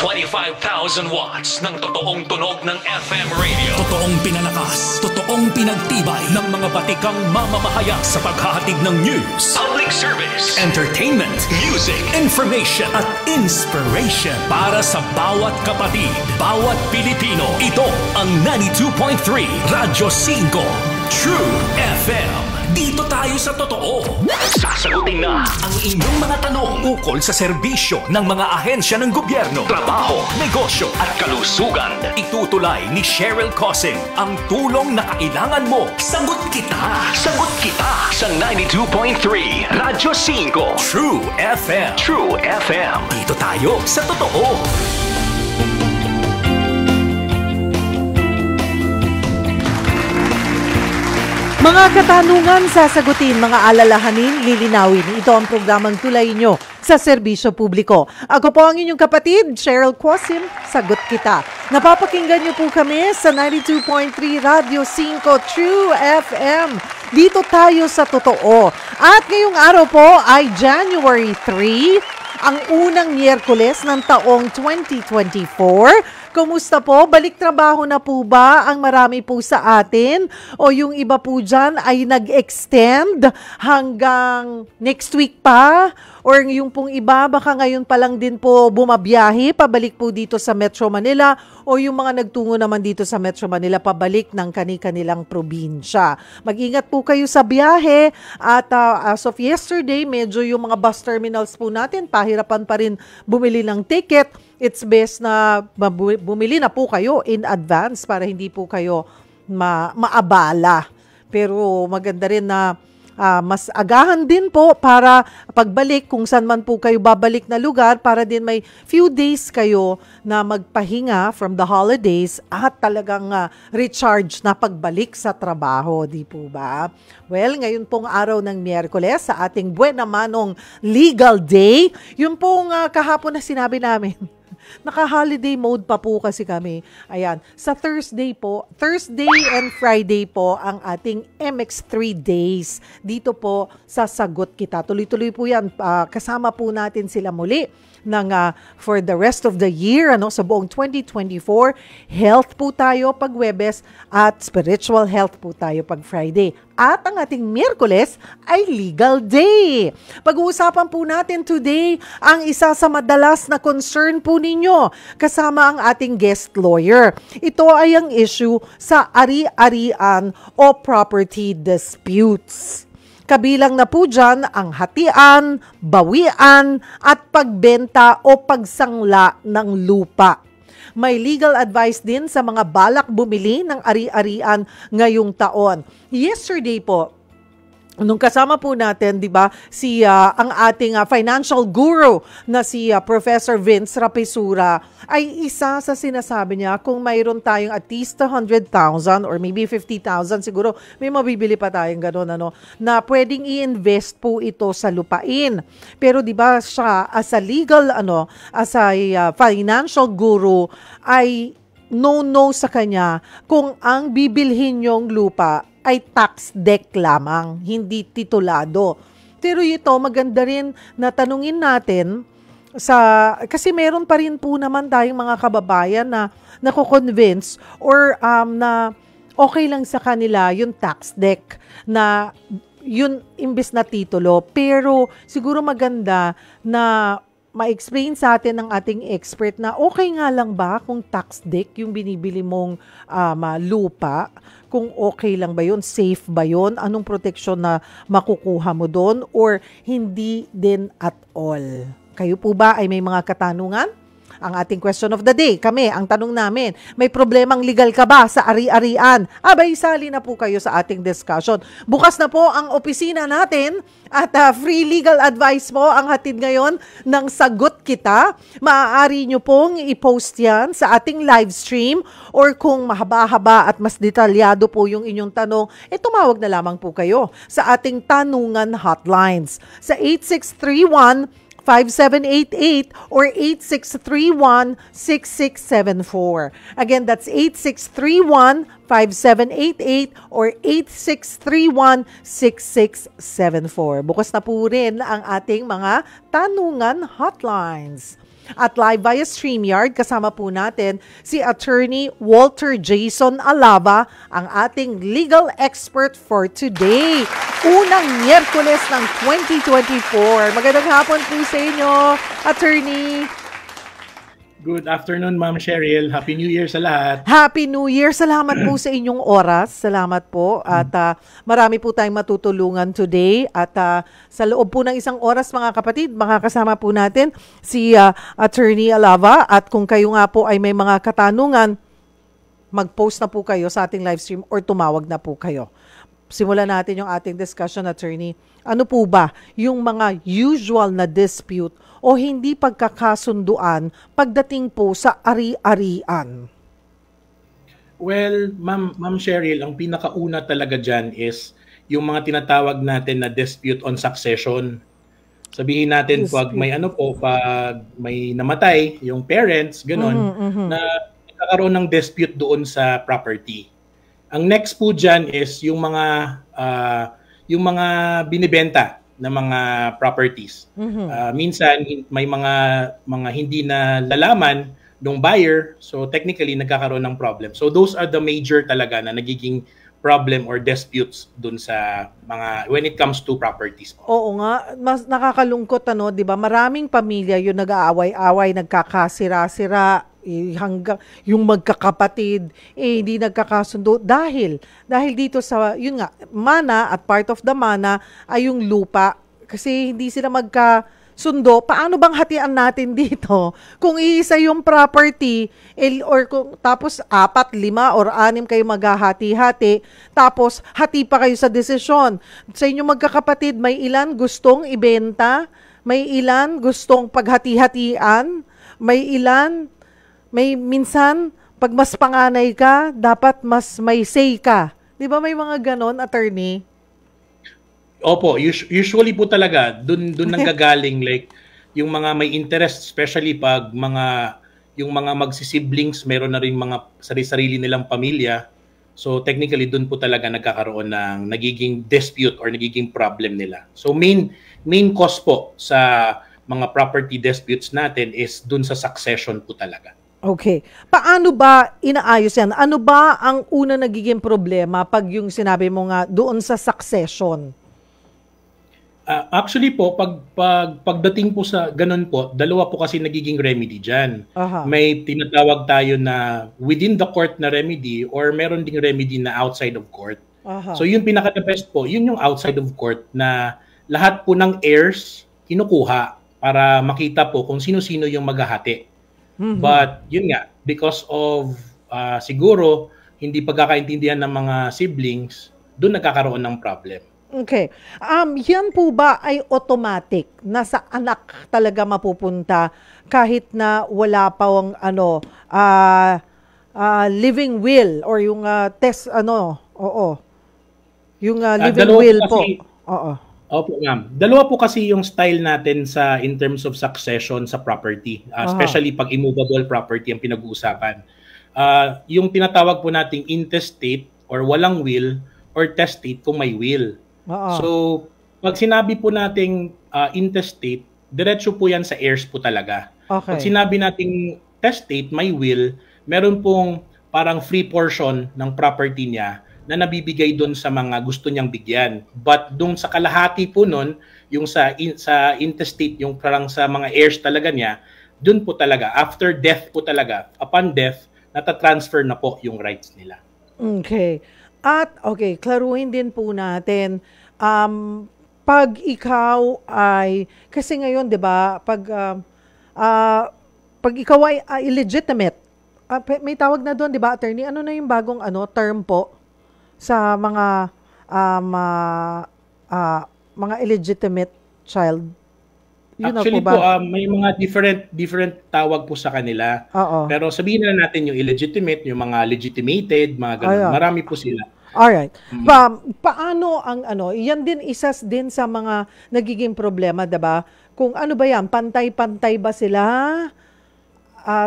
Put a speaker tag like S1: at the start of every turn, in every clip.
S1: 25,000 watts ng totoong tunog ng FM radio.
S2: Totoong pinalakas, totoong pinagtibay ng mga batikang mamamahayag sa paghahatid ng news,
S1: Public service,
S2: entertainment,
S1: music,
S2: information at inspiration para sa bawat kapatid, bawat Pilipino. Ito ang 92.3 Radyo 5 True FM. Dito tayo sa totoo.
S1: Sasagutin na
S2: ang inyong mga tanong ukol sa serbisyo ng mga ahensya ng gobyerno,
S1: trabaho,
S2: negosyo
S1: at kalusugan.
S2: Itutulay ni Cheryl Cosing ang tulong na kailangan mo. Sagot kita!
S1: Sagot kita sa 92.3 Radyo 5
S2: True FM.
S1: True FM.
S2: Dito tayo sa totoo.
S3: Mga katanungan, sasagutin, mga alalahanin, lilinawin. Ito ang programang tulay nyo sa serbisyo publiko. Ako po ang inyong kapatid, Cheryl Quasim, Sagot Kita. Napapakinggan nyo po kami sa 92.3 Radio 5 True FM. Dito tayo sa totoo. At ngayong araw po ay January 3, ang unang Miyerkules ng taong 2024. Kumusta po? Balik trabaho na po ba ang marami po sa atin? O yung iba po dyan ay nag-extend hanggang next week pa? Or yung pong iba, baka ngayon pa lang din po bumabiyahe, pabalik po dito sa Metro Manila, o yung mga nagtungo naman dito sa Metro Manila, pabalik ng kani-kanilang probinsya. Mag-ingat po kayo sa biyahe, at as of yesterday, medyo yung mga bus terminals po natin, pahirapan pa rin bumili ng ticket. It's best na bumili na po kayo in advance para hindi po kayo maabala. Pero maganda rin na mas agahan din po para pagbalik kung saan man po kayo babalik na lugar, para din may few days kayo na magpahinga from the holidays at talagang recharge na pagbalik sa trabaho, di po ba? Well, ngayon pong araw ng Miyerkules sa ating Buena Manong Legal Day, yun pong kahapon na sinabi namin. Naka-holiday mode pa po kasi kami. Ayan, sa Thursday and Friday po ang ating MX3 days. Dito po sa Sagot Kita. Tuloy-tuloy po yan. Kasama po natin sila muli for the rest of the year, sa buong 2024. Health po tayo pag Webes at spiritual health po tayo pag Friday. At ang ating Miyerkules ay Legal Day. Pag-uusapan po natin today ang isa sa madalas na concern po ninyo kasama ang ating guest lawyer. Ito ay ang issue sa ari-arian o property disputes. Kabilang na po dyan ang hatian, bawian, at pagbenta o pagsangla ng lupa. May legal advice din sa mga balak bumili ng ari-arian ngayong taon. Yesterday po, nung kasama po natin, di ba, ang ating financial guru na si Professor Vince Rapisura, ay isa sa sinasabi niya, kung mayroon tayong at least 100,000 or maybe 50,000, siguro may mabibili pa tayong gano'n, na pwedeng i-invest po ito sa lupain. Pero di ba siya, as a legal, as a financial guru, ay no sa kanya kung ang bibilhin yung lupa ay tax deck lamang, hindi titulado. Pero ito, maganda rin na tanungin natin kasi meron pa rin po naman tayong mga kababayan na nako-convince or na okay lang sa kanila yung tax deck na yun imbes na titulo. Pero siguro maganda na ma-explain sa atin ng ating expert na okay nga lang ba kung tax deck yung binibili mong lupa, kung okay lang ba yun, safe ba yun, anong protection na makukuha mo doon, or hindi din at all. Kayo po ba ay may mga katanungan? Ang ating question of the day, kami, ang tanong namin, may problemang legal ka ba sa ari-arian? Abay, sali na po kayo sa ating discussion. Bukas na po ang opisina natin at free legal advice po ang hatid ngayon ng Sagot Kita. Maaari nyo pong i-post yan sa ating live stream, or kung mahaba-haba at mas detalyado po yung inyong tanong, tumawag na lamang po kayo sa ating tanungan hotlines sa 8631-5788 or 8631-6674. Again, that's 8631-5788 or 8631-6674. Bukas na po rin ang ating mga tanungan hotlines. At live via StreamYard, kasama po natin si Attorney Walter Jason Alava, ang ating legal expert for today. Unang Miyerkules ng 2024. Magandang hapon po sa inyo, Attorney.
S4: Good afternoon, Ma'am Cheryl. Happy New Year sa lahat.
S3: Happy New Year. Salamat po sa inyong oras. Salamat po. At marami po tayong matutulungan today. At sa loob po ng isang oras, mga kapatid, makakasama po natin si Attorney Alava. At kung kayo nga po ay may mga katanungan, mag-post na po kayo sa ating live stream or tumawag na po kayo. Simulan natin yung ating discussion, Attorney. Ano po ba yung mga usual na dispute o hindi pagkakasunduan pagdating po sa ari-arian?
S4: Well, Ma'am Cheryl, ang pinakauna talaga dyan is yung mga tinatawag natin na dispute on succession. Sabihin natin pag may namatay, yung parents, gano'n, na nagkakaroon ng dispute doon sa property. Ang next po dyan is yung mga binibenta na mga properties. Minsan may mga hindi na lalaman ng buyer, so technically nagkakaroon ng problem. So those are the major talaga na nagiging problem or disputes dun sa mga when it comes to properties.
S3: Oo nga, mas nakakalungkot 'di ba? Maraming pamilya yung nag-aaway-away, nagkakasira-sira, hanggang yung magkakapatid hindi nagkakasundo dahil dito sa yun nga mana, at part of the mana ay yung lupa, kasi hindi sila magkasundo. Paano bang hatian natin dito kung iisa yung property or tapos 4, 5 or 6 kayo maghahati-hati, tapos hati pa kayo sa desisyon sa inyong magkakapatid? May ilan gustong ibenta, may ilan gustong paghati-hatian, may minsan, pag mas panganay ka, dapat mas may say ka. Di ba may mga ganon, Attorney?
S4: Opo, usually po talaga, dun nanggagaling like yung mga may interest, especially pag yung mga magsisiblings, meron na rin mga sarili nilang pamilya. So technically, dun po talaga nagkakaroon ng nagiging dispute or nagiging problem nila. So main cause po sa mga property disputes natin is dun sa succession po talaga.
S3: Okay. Paano ba inaayos yan? Ano ba ang una nagiging problema pag yung sinabi mo nga doon sa succession?
S4: Actually po, pagdating po sa ganun po, dalawa po kasi nagiging remedy dyan. May tinatawag tayo na within the court na remedy or meron ding remedy na outside of court. So yung pinaka-the best po, yun yung outside of court na lahat po ng heirs kinukuha para makita po kung sino-sino yung maghahati. But yun nga, because of siguro hindi pagkakaintindihan ng mga siblings, doon nagkakaroon ng problem.
S3: Okay. Yan po ba ay automatic na sa anak talaga mapupunta kahit na wala pa ang living will or yung yung living will po.
S4: Opo, ma'am. Dalawa po kasi yung style natin in terms of succession sa property, especially pag immovable property ang pinag-uusapan. Yung tinatawag po nating intestate or walang will or testate kung may will. So, pag sinabi po nating intestate, diretso po yan sa heirs po talaga. Pag sinabi nating testate, may will, meron pong parang free portion ng property niya na nabibigay doon sa mga gusto niyang bigyan. But doon sa kalahati po noon, yung sa intestate, yung parang sa mga heirs talaga niya, doon po talaga, after death po talaga, upon death, natatransfer na po yung rights nila.
S3: Okay. At klaruhin din po natin, pag ikaw ay, kasi ngayon, di ba, pag ikaw ay illegitimate, may tawag na doon, di ba, Attorney? Ano na yung bagong term po sa mga illegitimate child? Yun
S4: actually po, may mga different tawag po sa kanila. Pero sabihin na natin yung illegitimate, yung mga legitimated, mga ganun. Marami po sila.
S3: Alright. Paano ang yan din isa din sa mga nagiging problema, diba? Kung ano ba yan, pantay-pantay ba sila?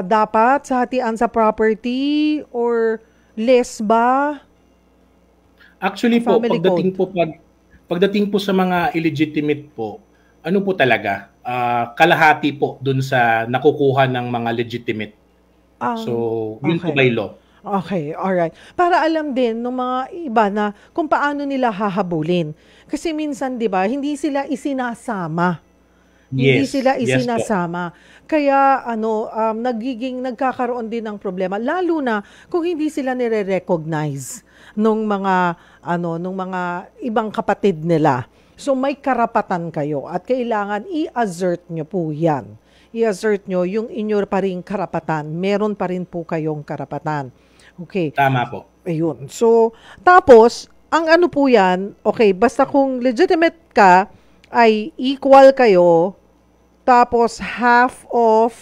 S3: Dapat sa hatian sa property or less ba?
S4: Actually po, pagdating po sa mga illegitimate po, ano po talaga, kalahati po dun sa nakukuha ng mga legitimate. So, yun po by law.
S3: Okay, alright. Para alam din ng mga iba na kung paano nila hahabulin. Kasi minsan, di ba, hindi sila isinasama. Hindi
S4: Yes,
S3: sila
S4: yes po.
S3: isinasama. Kaya nagkakaroon din ng problema lalo na kung hindi sila nire-recognize nung mga ibang kapatid nila. So may karapatan kayo at kailangan i-assert nyo po 'yan. I-assert nyo yung inyo pa ring karapatan. Meron pa rin po kayong karapatan. Okay.
S4: Tama po.
S3: Ayun. So tapos ang ano po 'yan, okay, basta kung legitimate ka ay equal kayo. Tapos, half of,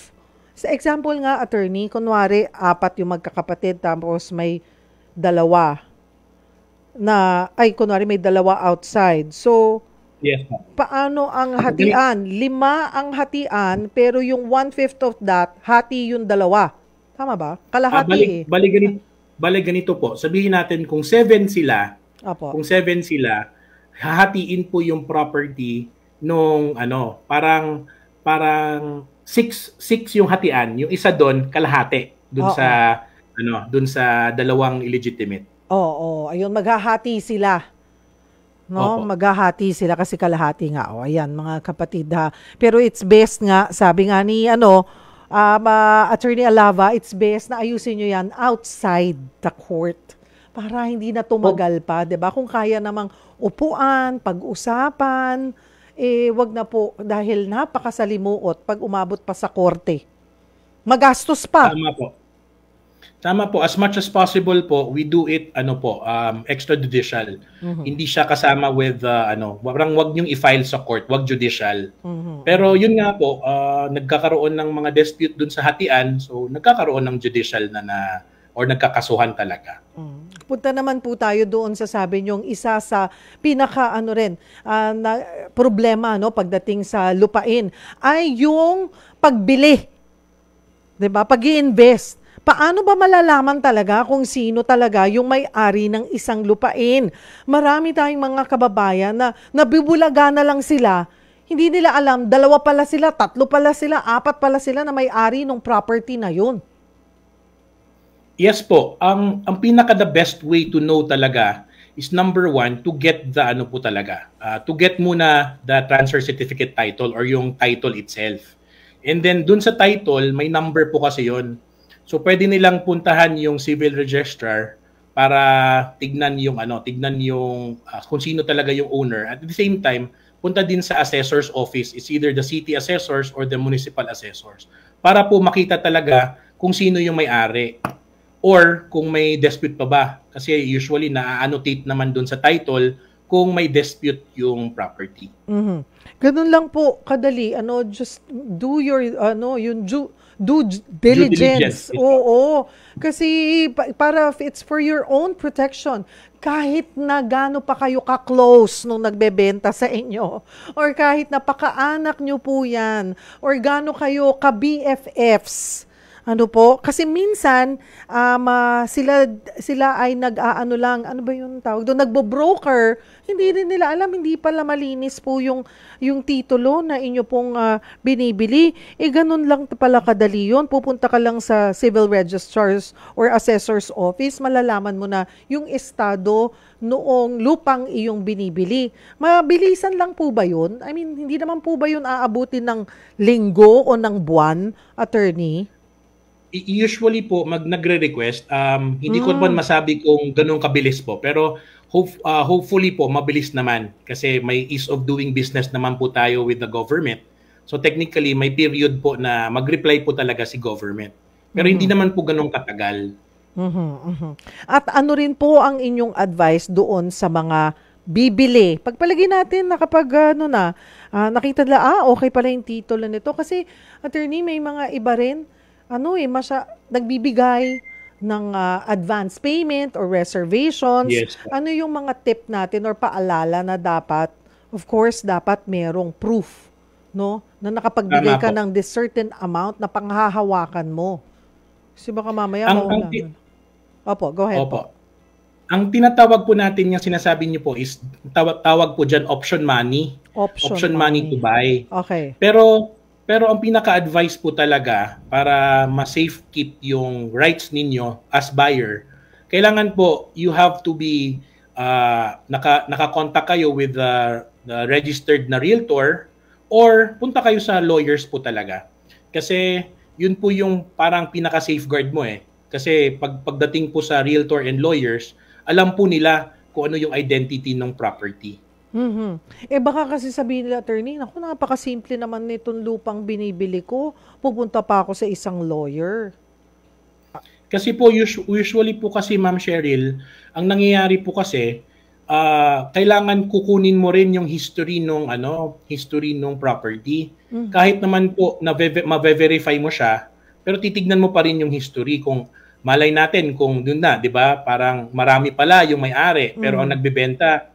S3: sa example nga, attorney, kunwari, 4 yung magkakapatid, tapos may 2 kunwari may 2 outside. So,
S4: Yes po.
S3: paano ang hatian? 5 ang hatian, pero yung 1/5 of that, hati yung 2. Tama ba? Kalahati
S4: Bali ganito po. Sabihin natin kung 7 sila,
S3: Apo.
S4: kung 7 sila, hahatiin po yung property nung parang 6 yung hatian, yung isa doon kalahati dun sa 2 illegitimate.
S3: Oo, ayun, maghahati sila. No,
S4: Opo.
S3: maghahati sila kasi kalahati nga. Ayan, mga kapatid ha. Pero it's best nga, sabi nga ni Attorney Alava, it's best na ayusin nyo yan outside the court para hindi na tumagal pa, 'di ba? Kung kaya namang upuan, pag-usapan, wag na po dahil napakasalimuot pag umabot pa sa korte. Magastos pa.
S4: Tama po. As much as possible po, we do it extrajudicial. Hindi siya kasama with wag niyong i-file sa court, wag judicial. Pero yun nga po, nagkakaroon ng mga dispute dun sa hatian, so nagkakaroon ng judicial or nagkakasuhan talaga.
S3: Punta naman po tayo doon sa sabi niyong isa sa pinaka na problema pagdating sa lupain ay yung pagbili. 'Di ba? Pag-i-invest. Paano ba malalaman talaga kung sino talaga yung may-ari ng isang lupain? Marami tayong mga kababayan na nabibulaga na lang sila. Hindi nila alam, 2 pala sila, 3 pala sila, 4 pala sila na may-ari ng property na yun.
S4: Yes po. Ang pinaka the best way to know talaga is number 1, to get the to get muna the transfer certificate title or yung title itself. And then dun sa title, may number po kasi yon. So pwede nilang puntahan yung civil registrar para tignan yung kung sino talaga yung owner. At the same time, punta din sa assessor's office. It's either the city assessors or the municipal assessors. Para po makita talaga kung sino yung may-ari. Or kung may dispute pa ba. Kasi usually na-annotate naman dun sa title kung may dispute yung property.
S3: Ganun lang po kadali. Just do your due diligence. Oo. Kasi para it's for your own protection. Kahit na gaano pa kayo ka-close nung nagbebenta sa inyo, or kahit napaka-anak nyo po yan, or gaano kayo ka-BFFs, kasi minsan sila ay ano ba yung tawag doon, nagbo-broker, hindi rin nila alam, hindi pala malinis po yung titulo na inyo pong binibili. Ganun lang pala kadali yun. Pupunta ka lang sa civil registrar's or assessor's office, malalaman mo na yung estado noong lupang iyong binibili. Mabilisan lang po ba yun? I mean, hindi naman po ba yun aabutin ng linggo o ng buwan, attorney?
S4: Usually po, nagre-request. Hindi ko naman masabi kung ganun kabilis po. Pero hopefully po, mabilis naman. Kasi may ease of doing business naman po tayo with the government. So technically, may period po na mag-reply po talaga si government. Pero hindi naman po ganun katagal.
S3: At ano rin po ang inyong advice doon sa mga bibili? Pagpalagay natin na kapag nakita nila, okay pala yung titulo nito. Kasi, attorney, may mga iba rin, nagbibigay ng advance payment or reservations.
S4: Yes.
S3: Ano yung mga tip natin or paalala na dapat, of course, dapat merong proof, no? Na nakapagbigay ka ng this certain amount na panghahawakan mo. Kasi baka mamaya Opo, go ahead po.
S4: Ang tinatawag po natin yung sinasabi niyo po is tawag po diyan option money.
S3: Option
S4: Money to buy.
S3: Okay.
S4: Pero ang pinaka-advice po talaga para ma-safe keep yung rights ninyo as buyer, kailangan po you have to be naka-contact kayo with the registered na realtor or punta kayo sa lawyers po talaga. Kasi yun po yung parang pinaka-safeguard mo eh. Kasi pagdating po sa realtor and lawyers, alam po nila kung ano yung identity ng property.
S3: Baka kasi sabihin nila, attorney, naku, napakasimple naman nitong lupang binibili ko. Pupunta pa ako sa isang lawyer.
S4: Kasi po, usually po kasi, Ma'am Cheryl, ang nangyayari po kasi, kailangan kukunin mo rin yung history nung property. Kahit naman po ma-verify mo siya, pero titignan mo pa rin yung history kung malay natin kung dun na, 'di ba? Parang marami pala yung may-ari, pero ang nagbebenta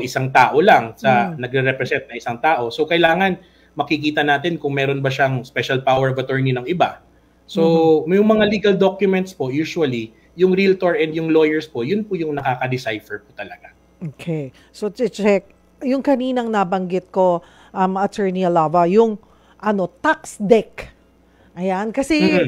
S4: isang tao lang sa nagre-represent na isang tao. So kailangan makikita natin kung meron ba siyang special power of attorney ng iba. So may mga legal documents po usually yung realtor and yung lawyers po, yun po yung nakaka-decipher po talaga.
S3: Okay. So check yung kaninang nabanggit ko, Attorney Alava, yung tax deck. Ayan, kasi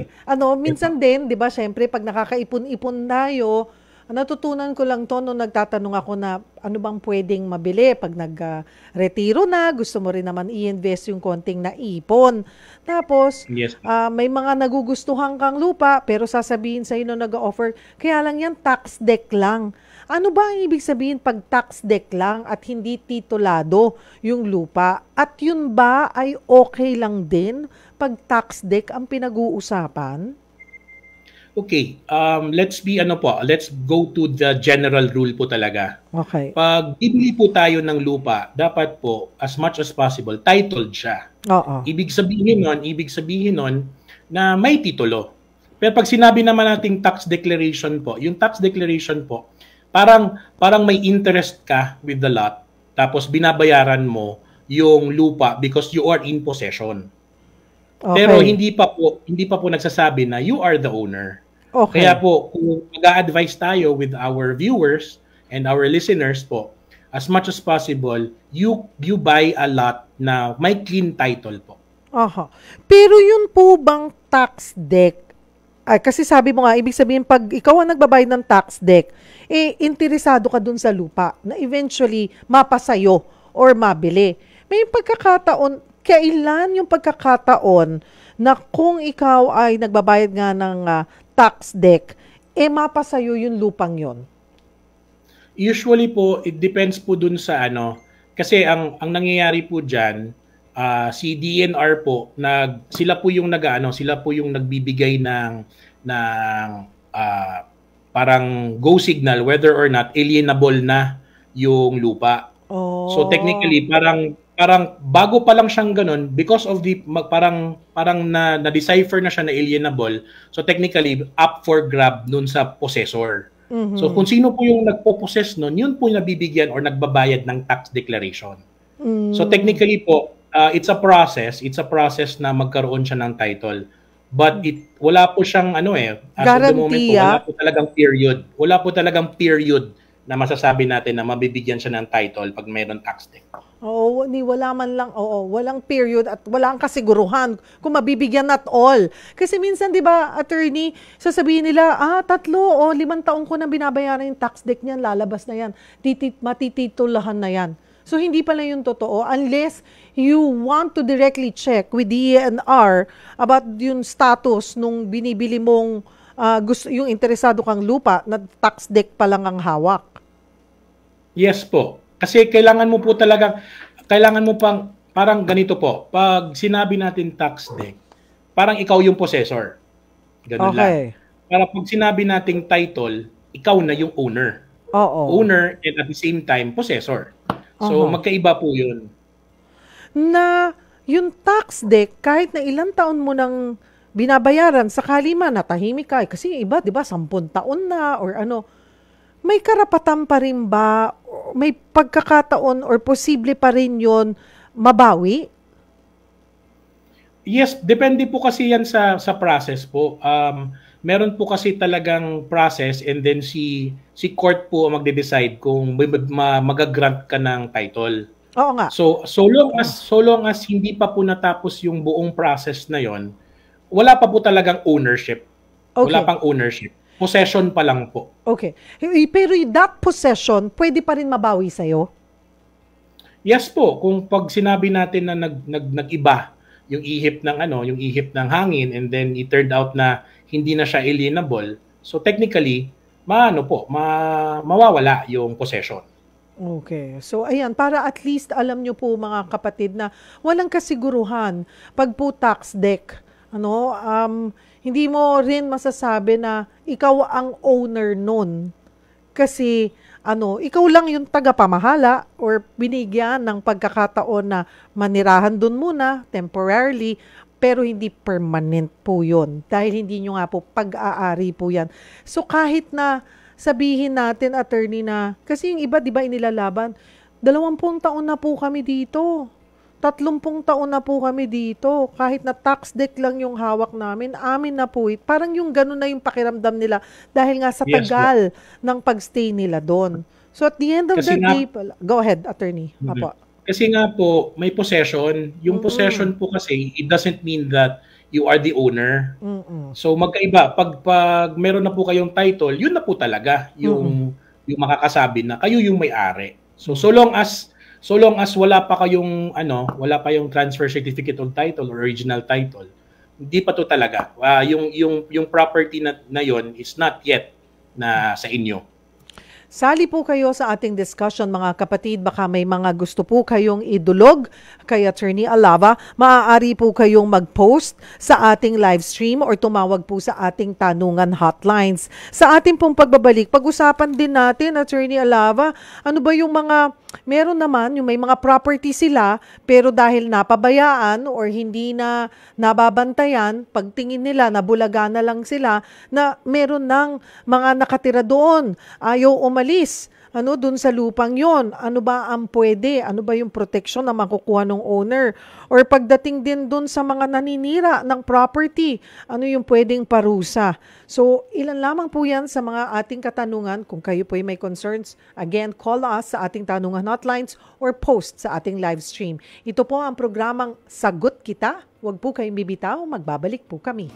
S3: minsan din, 'di ba, syempre pag nakakaipon-ipon tayo, natutunan ko lang to nung nagtatanong ako na ano bang pwedeng mabili pag nag-retiro na, gusto mo rin naman i-invest yung konting naipon. Tapos,
S4: Yes.
S3: may mga nagugustuhan kang lupa, pero sasabihin sa'yo nung nag-offer, kaya lang yan, tax deck lang. Ano ba ang ibig sabihin pag tax deck lang at hindi titulado yung lupa? At yun ba ay okay lang din pag tax deck ang pinag-uusapan?
S4: Okay, let's go to the general rule po talaga.
S3: Okay.
S4: Pag bibili po tayo ng lupa, dapat po, as much as possible, titled siya.
S3: Oo.
S4: Ibig sabihin nun na may titulo. Pero pag sinabi naman nating tax declaration po, yung tax declaration po, parang may interest ka with the lot, tapos binabayaran mo yung lupa because you are in possession.
S3: Okay.
S4: Pero hindi pa po nagsasabi na you are the owner.
S3: Okay.
S4: Kaya po, kung mag-a-advise tayo with our viewers and our listeners po, as much as possible, you buy a lot na may clean title po.
S3: Aha. Pero yun po bang tax deck? Kasi sabi mo nga, ibig sabihin pag ikaw ang nagbabayad ng tax deck, interesado ka dun sa lupa na eventually mapasayo or mabili. May pagkakataon, kailan yung pagkakataon na kung ikaw ay nagbabayad nga ng tax deck, mapasayo yung lupang yon?
S4: Usually po, it depends po dun sa kasi ang nangyayari po dyan, si DNR po, sila po yung nagbibigay ng parang go signal whether or not alienable na yung lupa.
S3: Oh.
S4: So technically, parang bago pa lang siyang ganun, because of the parang na-decipher na siya na alienable, so technically up for grab nun sa possessor. So kung sino po yung nagpo-possess nun, yun po yung nabibigyan or nagbabayad ng tax declaration. So technically po, it's a process na magkaroon siya ng title. But wala po siyang as of the moment po, wala po talagang period na masasabi natin na mabibigyan siya ng title pag mayroon tax deck.
S3: Oo, wala man lang, walang period at walang kasiguruhan kung mabibigyan at all. Kasi minsan, di ba, attorney, sasabihin nila, 3 o 5 taon ko na binabayaran yung tax deck niyan, lalabas na yan, matititulahan na yan. So, hindi pala yung totoo unless you want to directly check with DENR about yung status nung binibili mong yung interesado kang lupa na tax deck pa lang ang hawak.
S4: Yes po. Kasi kailangan mo parang ganito po. Pag sinabi natin tax deck, parang ikaw yung possessor. Ganun lang. Para pag sinabi nating title, ikaw na yung owner.
S3: Oo.
S4: Owner and at the same time, possessor. So, magkaiba po yun.
S3: Na yung tax deck, kahit na ilang taon mo nang binabayaran, sakali man natahimik ka. Kasi iba, di ba, 10 taon na or may karapatan pa rin ba, may pagkakataon or posible pa rin yun mabawi?
S4: Yes, depende po kasi yan sa process po. meron po kasi talagang process and then si court po ang magde-decide kung mag-grant ka ng title.
S3: Oo nga.
S4: So long as hindi pa po natapos yung buong process na yon, wala pa po talagang ownership.
S3: Okay.
S4: Wala pang ownership. Possession pa lang po.
S3: Okay. Pero that possession, pwede pa rin mabawi sa'yo?
S4: Yes po, kung pag sinabi natin na nag-iba yung ihip ng hangin and then it turned out na hindi na siya alienable. So technically, mawawala yung possession.
S3: Okay. So ayan, para at least alam nyo po mga kapatid na walang kasiguruhan pag po tax deck, hindi mo rin masasabi na ikaw ang owner nun. Kasi ikaw lang yung tagapamahala or binigyan ng pagkakataon na manirahan dun muna temporarily, pero hindi permanent po yun. Dahil hindi nyo nga po pag-aari po yan. So kahit na sabihin natin, attorney, na kasi yung iba, di ba, inilalaban, 20 taon na po kami dito. 30 taon na po kami dito. Kahit na tax deck lang yung hawak namin, amin na po. Parang yung gano'n na yung pakiramdam nila dahil nga sa tagal ng pagstay nila doon. So at the end of the day, go ahead, attorney. Apo.
S4: Kasi nga po, may possession. Yung possession po kasi, it doesn't mean that you are the owner. So magkaiba. Pag meron na po kayong title, yun na po talaga yung makakasabi na kayo yung may-ari. So long as wala pa yung transfer certificate of title or original title, hindi pa to talaga. Yung property na yon is not yet na sa inyo.
S3: Sali po kayo sa ating discussion mga kapatid. Baka may mga gusto po kayong idulog kay Attorney Alava. Maaari po kayong mag-post sa ating live stream or tumawag po sa ating tanungan hotlines. Sa ating pong pagbabalik, pag-usapan din natin, Attorney Alava, ano ba yung mga, meron naman yung may mga property sila pero dahil napabayaan or hindi na nababantayan, pagtingin nila, nabulaga na lang sila na meron ng mga nakatira doon. Ayaw umalis dun sa lupang yon. Ano ba ang pwede? Ano ba yung protection na makukuha ng owner? Or pagdating din dun sa mga naninira ng property, ano yung pwedeng parusa? So, ilan lamang po yan sa mga ating katanungan. Kung kayo po ay may concerns, again, call us sa ating tanungan hotlines or post sa ating live stream. Ito po ang programang Sagot Kita. Huwag po kayong bibitaw, magbabalik po kami.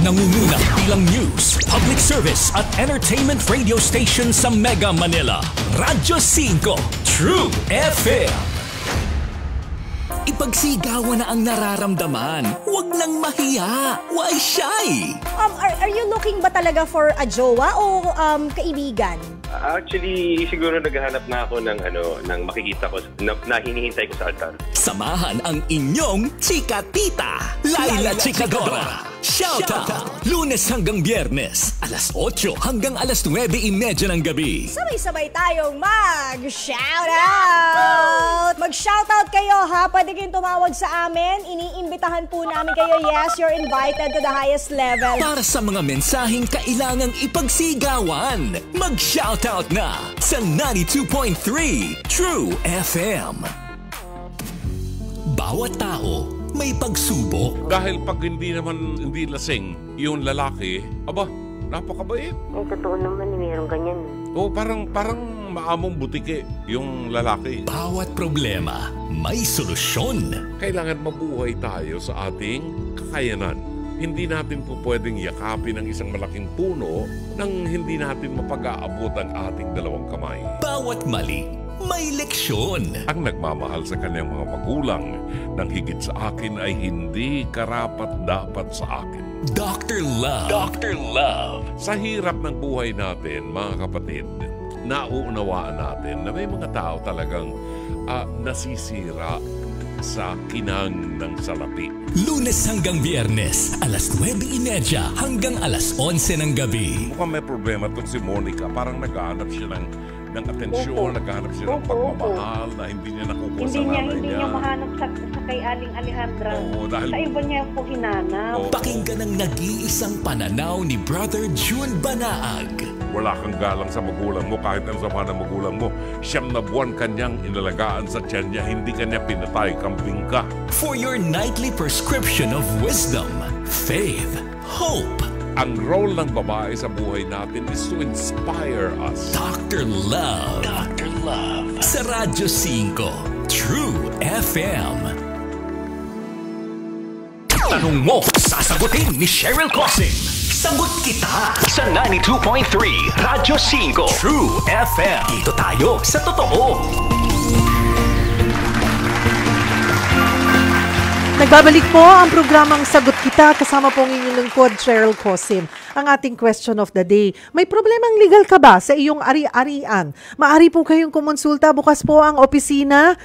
S2: Nangunguna bilang news, public service at entertainment radio station sa Mega Manila. Radyo 5, True FM. Ipagsigawan na ang nararamdaman. Huwag nang mahiya. Why shy?
S5: Are you looking ba talaga for a jowa o kaibigan?
S6: Actually, siguro naghahanap na ako ng makikita ko na hinihintay ko sa altar.
S2: Samahan ang inyong chika-tita, Laila Chikadora. Shoutout! Lunes hanggang Biyernes, alas 8 hanggang alas 9:30 ng gabi.
S5: Sabay-sabay tayong mag-shoutout! Mag-shoutout kayo ha! Pwede kayong tumawag sa amin. Iniimbitahan po namin kayo. Yes, you're invited to the highest level.
S2: Para sa mga mensaheng kailangang ipagsigawan, mag-shoutout na sa 92.3 True FM. Bawat tao may pagsubok.
S7: Dahil pag hindi lasing yung lalaki, napakabait.
S8: Ang totoo naman, mayroong ganyan.
S7: Parang maamong butike yung lalaki.
S2: Bawat problema may solusyon.
S7: Kailangan mabuhay tayo sa ating kakayanan. Hindi natin po pwedeng yakapin ang isang malaking puno nang hindi natin mapag-aabot ang ating dalawang kamay.
S2: Bawat mali may leksyon.
S7: Ang nagmamahal sa kanyang mga magulang nang higit sa akin ay hindi karapat-dapat sa akin.
S2: Dr. Love. Dr. Love.
S7: Sa hirap ng buhay natin, mga kapatid, nauunawaan natin na may mga tao talagang nasisira sa kinang ng salapi.
S2: Lunes hanggang Biyernes, alas 9:30 hanggang alas 11 ng gabi.
S7: Mukhang may problema itong si Monica. Parang naghahanap siya ng atensyon, naghahanap siya ng pagmamahal na hindi niya nakukuha sa nanay niya.
S8: Hindi niya mahanap sa kay Aling Alejandra.
S7: Oo, dahil
S8: sa iba niya po hinanap.
S2: Pakinggan ang nag-iisang pananaw ni Brother June Banaag.
S7: wala kang galang sa magulang mo kahit ang sama ng magulang mo. 9 na buwan kanyang inalagaan sa tiyan niya, hindi kanya pinatay, kambing ka.
S2: For your nightly prescription of wisdom, faith, hope.
S7: Ang role ng babae sa buhay natin is to inspire us.
S2: Dr. Love. Dr. Love. Sa Radyo 5, True FM. Tanong mo, sasagutin ni Cheryl Cosim. Sagot kita sa 92.3 Radyo 5 True FM. Dito tayo sa totoo.
S3: Nagbabalik po ang programang Sagot Kita kasama po ang inyong lingkod, Cheryl Cosim. Ang ating question of the day, may problemang legal ka ba sa iyong ari-arian? Maari po kayong kumonsulta. Bukas po ang opisina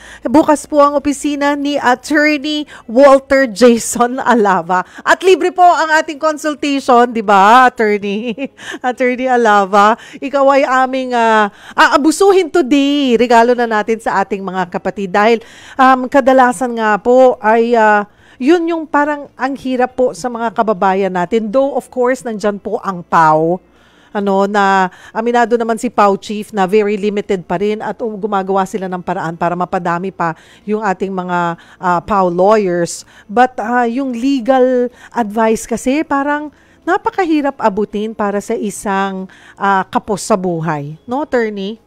S3: ni Attorney Walter Jason Alava. At libre po ang ating consultation, di ba, Attorney? Attorney Alava, ikaw ay aming aabusuhin today. Regalo na natin sa ating mga kapatid dahil kadalasan nga po ay yun yung parang ang hirap po sa mga kababayan natin. Though, of course, nandyan po ang PAO. Na aminado naman si PAO Chief na very limited pa rin at gumagawa sila ng paraan para mapadami pa yung ating mga PAO lawyers. But yung legal advice kasi parang napakahirap abutin para sa isang kapos sa buhay. No, Attorney?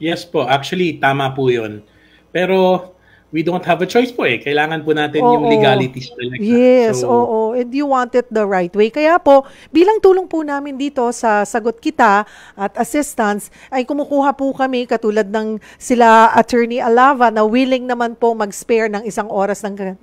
S4: Yes po. Actually, tama po yun. Pero we don't have a choice po eh. Kailangan po natin yung legalities talaga.
S3: Yes, oo. And you want it the right way. Kaya po, bilang tulong po namin dito sa Sagot Kita at assistance, ay kumukuha po kami katulad ng sila Attorney Alava na willing naman po mag-spare ng 1 oras ng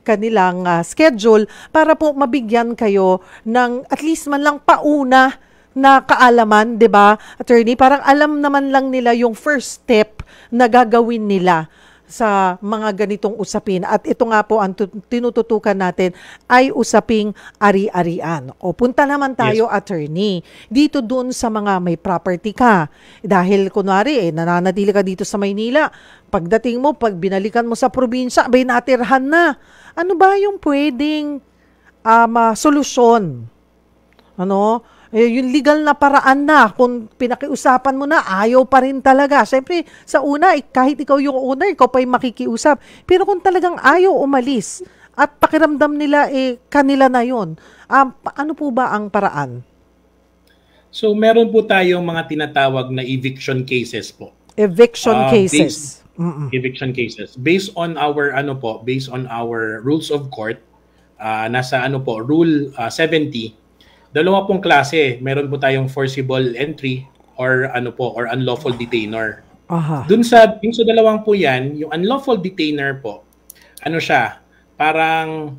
S3: kanilang schedule para po mabigyan kayo ng at least man lang pauna na kaalaman, 'di ba, Attorney? Parang alam naman lang nila yung first step na gagawin nila sa mga ganitong usapin. At ito nga po ang tinututukan natin ay usaping ari-arian. O punta naman tayo, yes, Attorney, dito dun sa mga may property ka. Dahil kunwari, nananatili ka dito sa Maynila, pagdating mo, pag binalikan mo sa probinsya, abay natirhan na. Ano ba yung pwedeng solusyon? Yung legal na paraan na, kung pinakiusapan mo na, ayaw pa rin talaga. Siyempre, sa una, kahit ikaw yung owner, ikaw pa yung makikiusap. Pero kung talagang ayaw umalis at pakiramdam nila, kanila na yun, ano po ba ang paraan?
S4: So, meron po tayong mga tinatawag na eviction cases po.
S3: Eviction cases.
S4: Eviction cases. Based on our rules of court, nasa Rule 70, 2 pong klase. Meron po tayong forcible entry or unlawful detainer. Dun sa 2 po yan, yung unlawful detainer po, parang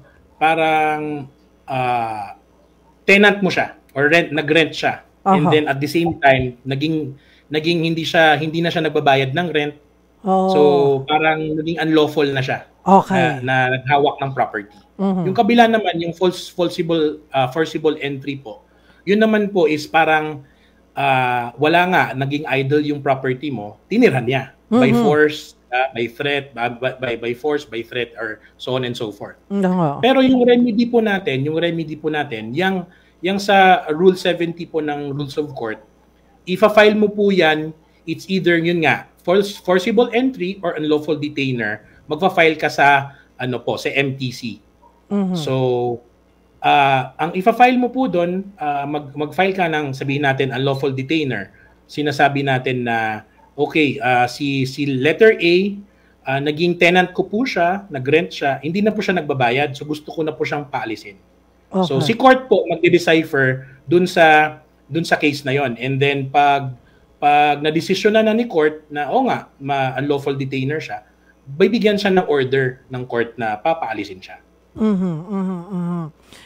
S4: tenant mo siya or nag-rent siya. And then at the same time, naging hindi na siya nagbabayad ng rent. So parang naging unlawful na siya. Na naghawak ng property. Yung kabila naman, yung forcible entry po, yun naman po is parang wala nga, naging idle yung property mo, tinirhan niya by force, by threat, by force, by threat, or so on and so forth. Pero yung remedy po natin, yung sa Rule 70 po ng Rules of Court, ifa-file mo po yan, it's either yun nga, forcible entry or unlawful detainer, magfa-file ka sa sa MTC. So, ang ifa-file mo po doon, mag-file ka ng, sabihin natin, unlawful detainer. Sinasabi natin na, okay, si letter A, naging tenant ko po siya, nag-rent siya, hindi na po siya nagbabayad, so gusto ko na po siyang paalisin. So, si court po magde-decipher doon sa case na yon. And then, pag na-desisyon na ni court na, unlawful detainer siya, bibigyan siya ng order ng court na papaalisin siya.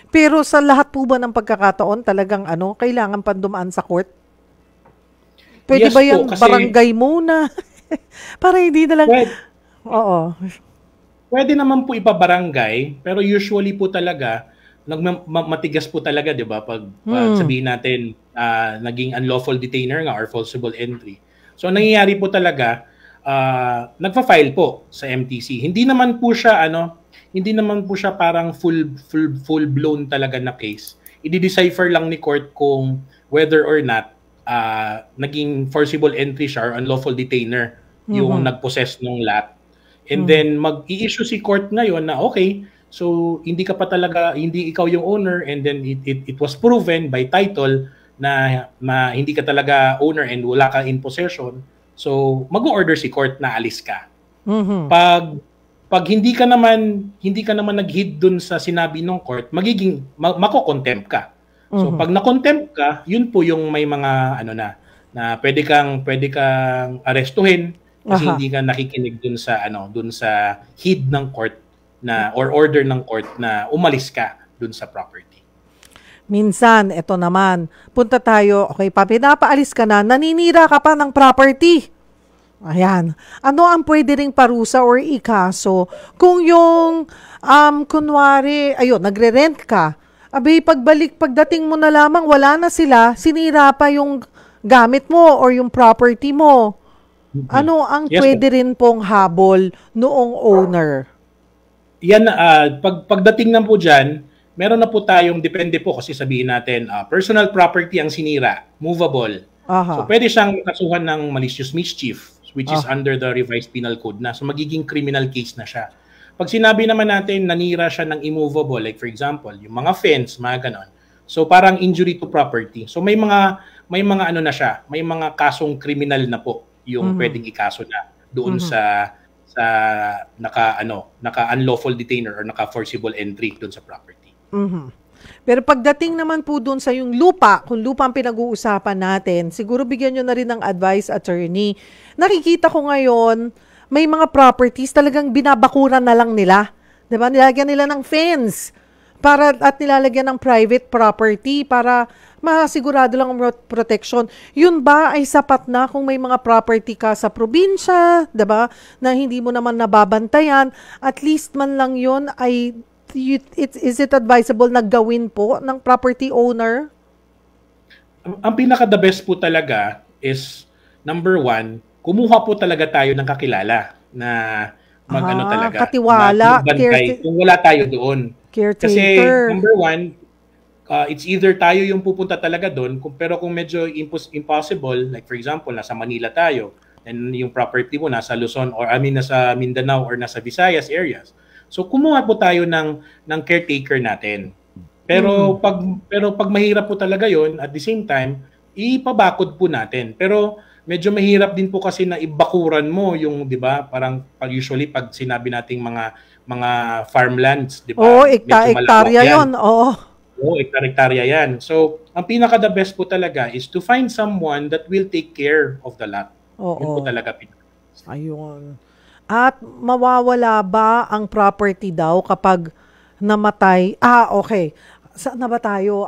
S3: Pero sa lahat po ba ng pagkakataon talagang kailangan pa dumaan sa court? Pwede ba yan barangay muna? Para hindi na lang...
S4: Pwede naman po ipabarangay, pero usually po talaga, matigas po talaga, di ba? Pag sabihin natin, naging unlawful detainer nga or forcible entry. So, nangyayari po talaga, nagfa-file po sa MTC. Hindi naman po siya parang full blown talaga na case. I-decipher lang ni court kung whether or not naging forcible entry siya or unlawful detainer yung nag-possess ng lot. And then mag-i-issue si court ngayon na okay, so hindi ikaw yung owner, and then it was proven by title na hindi ka talaga owner and wala ka in possession. So mag-order si court na alis ka. Pag hindi ka naman nag-heed dun sa sinabi ng court, mako-contempt ka. So pag na-contempt ka, yun po yung may mga na pwede kang arestuhin kasi hindi ka nakikinig dun sa heed ng court na or order ng court na umalis ka dun sa property.
S3: Minsan, eto naman, punta tayo, okay, pinapaalis ka na, naninira ka pa ng property. Ayan. Ano ang pwede ring parusa or ikaso kung yung, kunwari, nagre-rent ka, pagdating mo na lamang, wala na sila, sinira pa yung gamit mo or yung property mo. Ano ang pwede rin pong habol noong owner?
S4: Yan, pagdating na po dyan, meron na po tayong, depende po kasi sabihin natin, personal property ang sinira, movable. So pwede siyang kasuhan ng malicious mischief, which is under the revised penal code na. So magiging criminal case na siya. Pag sinabi naman natin nanira siya ng immovable, like for example, yung mga fence, mga ganon. So parang injury to property. So may mga na siya, may mga kasong criminal na po yung pwedeng ikaso na doon sa naka-unlawful detainer or naka-forcible entry doon sa property.
S3: Pero pagdating naman po doon sa yung lupa, kung lupa ang pinag-uusapan natin, siguro bigyan nyo na rin ng advice, attorney. Nakikita ko ngayon, may mga properties talagang binabakuran na lang nila. Diba? Nilagyan nila ng fence at nilalagyan ng private property para masigurado lang ang protection. Yun ba ay sapat na kung may mga property ka sa probinsya, diba? Na hindi mo naman nababantayan, at least man lang yun ay is it advisable na gawin po ng property owner?
S4: Ang pinaka-the best po talaga is, number one, kumuha po talaga tayo ng kakilala na talaga.
S3: Katiwala.
S4: Kung wala tayo doon.
S3: Caretaker.
S4: Kasi, number one, it's either tayo yung pupunta talaga doon, pero kung medyo impossible, like for example, nasa Manila tayo, and yung property mo nasa Luzon, or nasa Mindanao or nasa Visayas areas. So kumuha po tayo ng caretaker natin. Pero pag mahirap po talaga 'yon, at the same time, ipabakod po natin. Pero medyo mahirap din po kasi na ibakuran mo yung, 'di ba? Parang usually pag sinabi nating mga farmlands, 'di ba?
S3: Oo, hektarya 'yon. Oo,
S4: hektarya 'yan. So, ang pinaka the best po talaga is to find someone that will take care of the lot. Yun po talaga pinaka.
S3: Ayun. At mawawala ba ang property daw kapag namatay? Okay. Saan na ba tayo?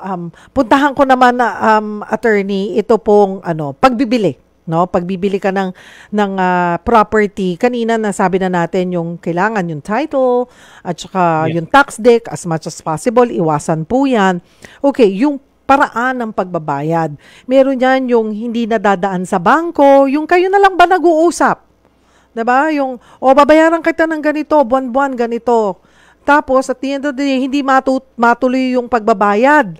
S3: Puntahan ko naman na attorney, ito pong pagbibili, no? Pagbibili ka ng property. Kanina nasabi na natin yung kailangan yung title at saka yung tax deck as much as possible, iwasan po 'yan. Okay, yung paraan ng pagbabayad. Meron yan yung hindi nadadaan sa bangko, yung kayo na lang ba nag-uusap? Diba? Yung, babayaran kita ng ganito, buwan-buwan ganito. Tapos, at the end of the day, hindi matuloy yung pagbabayad.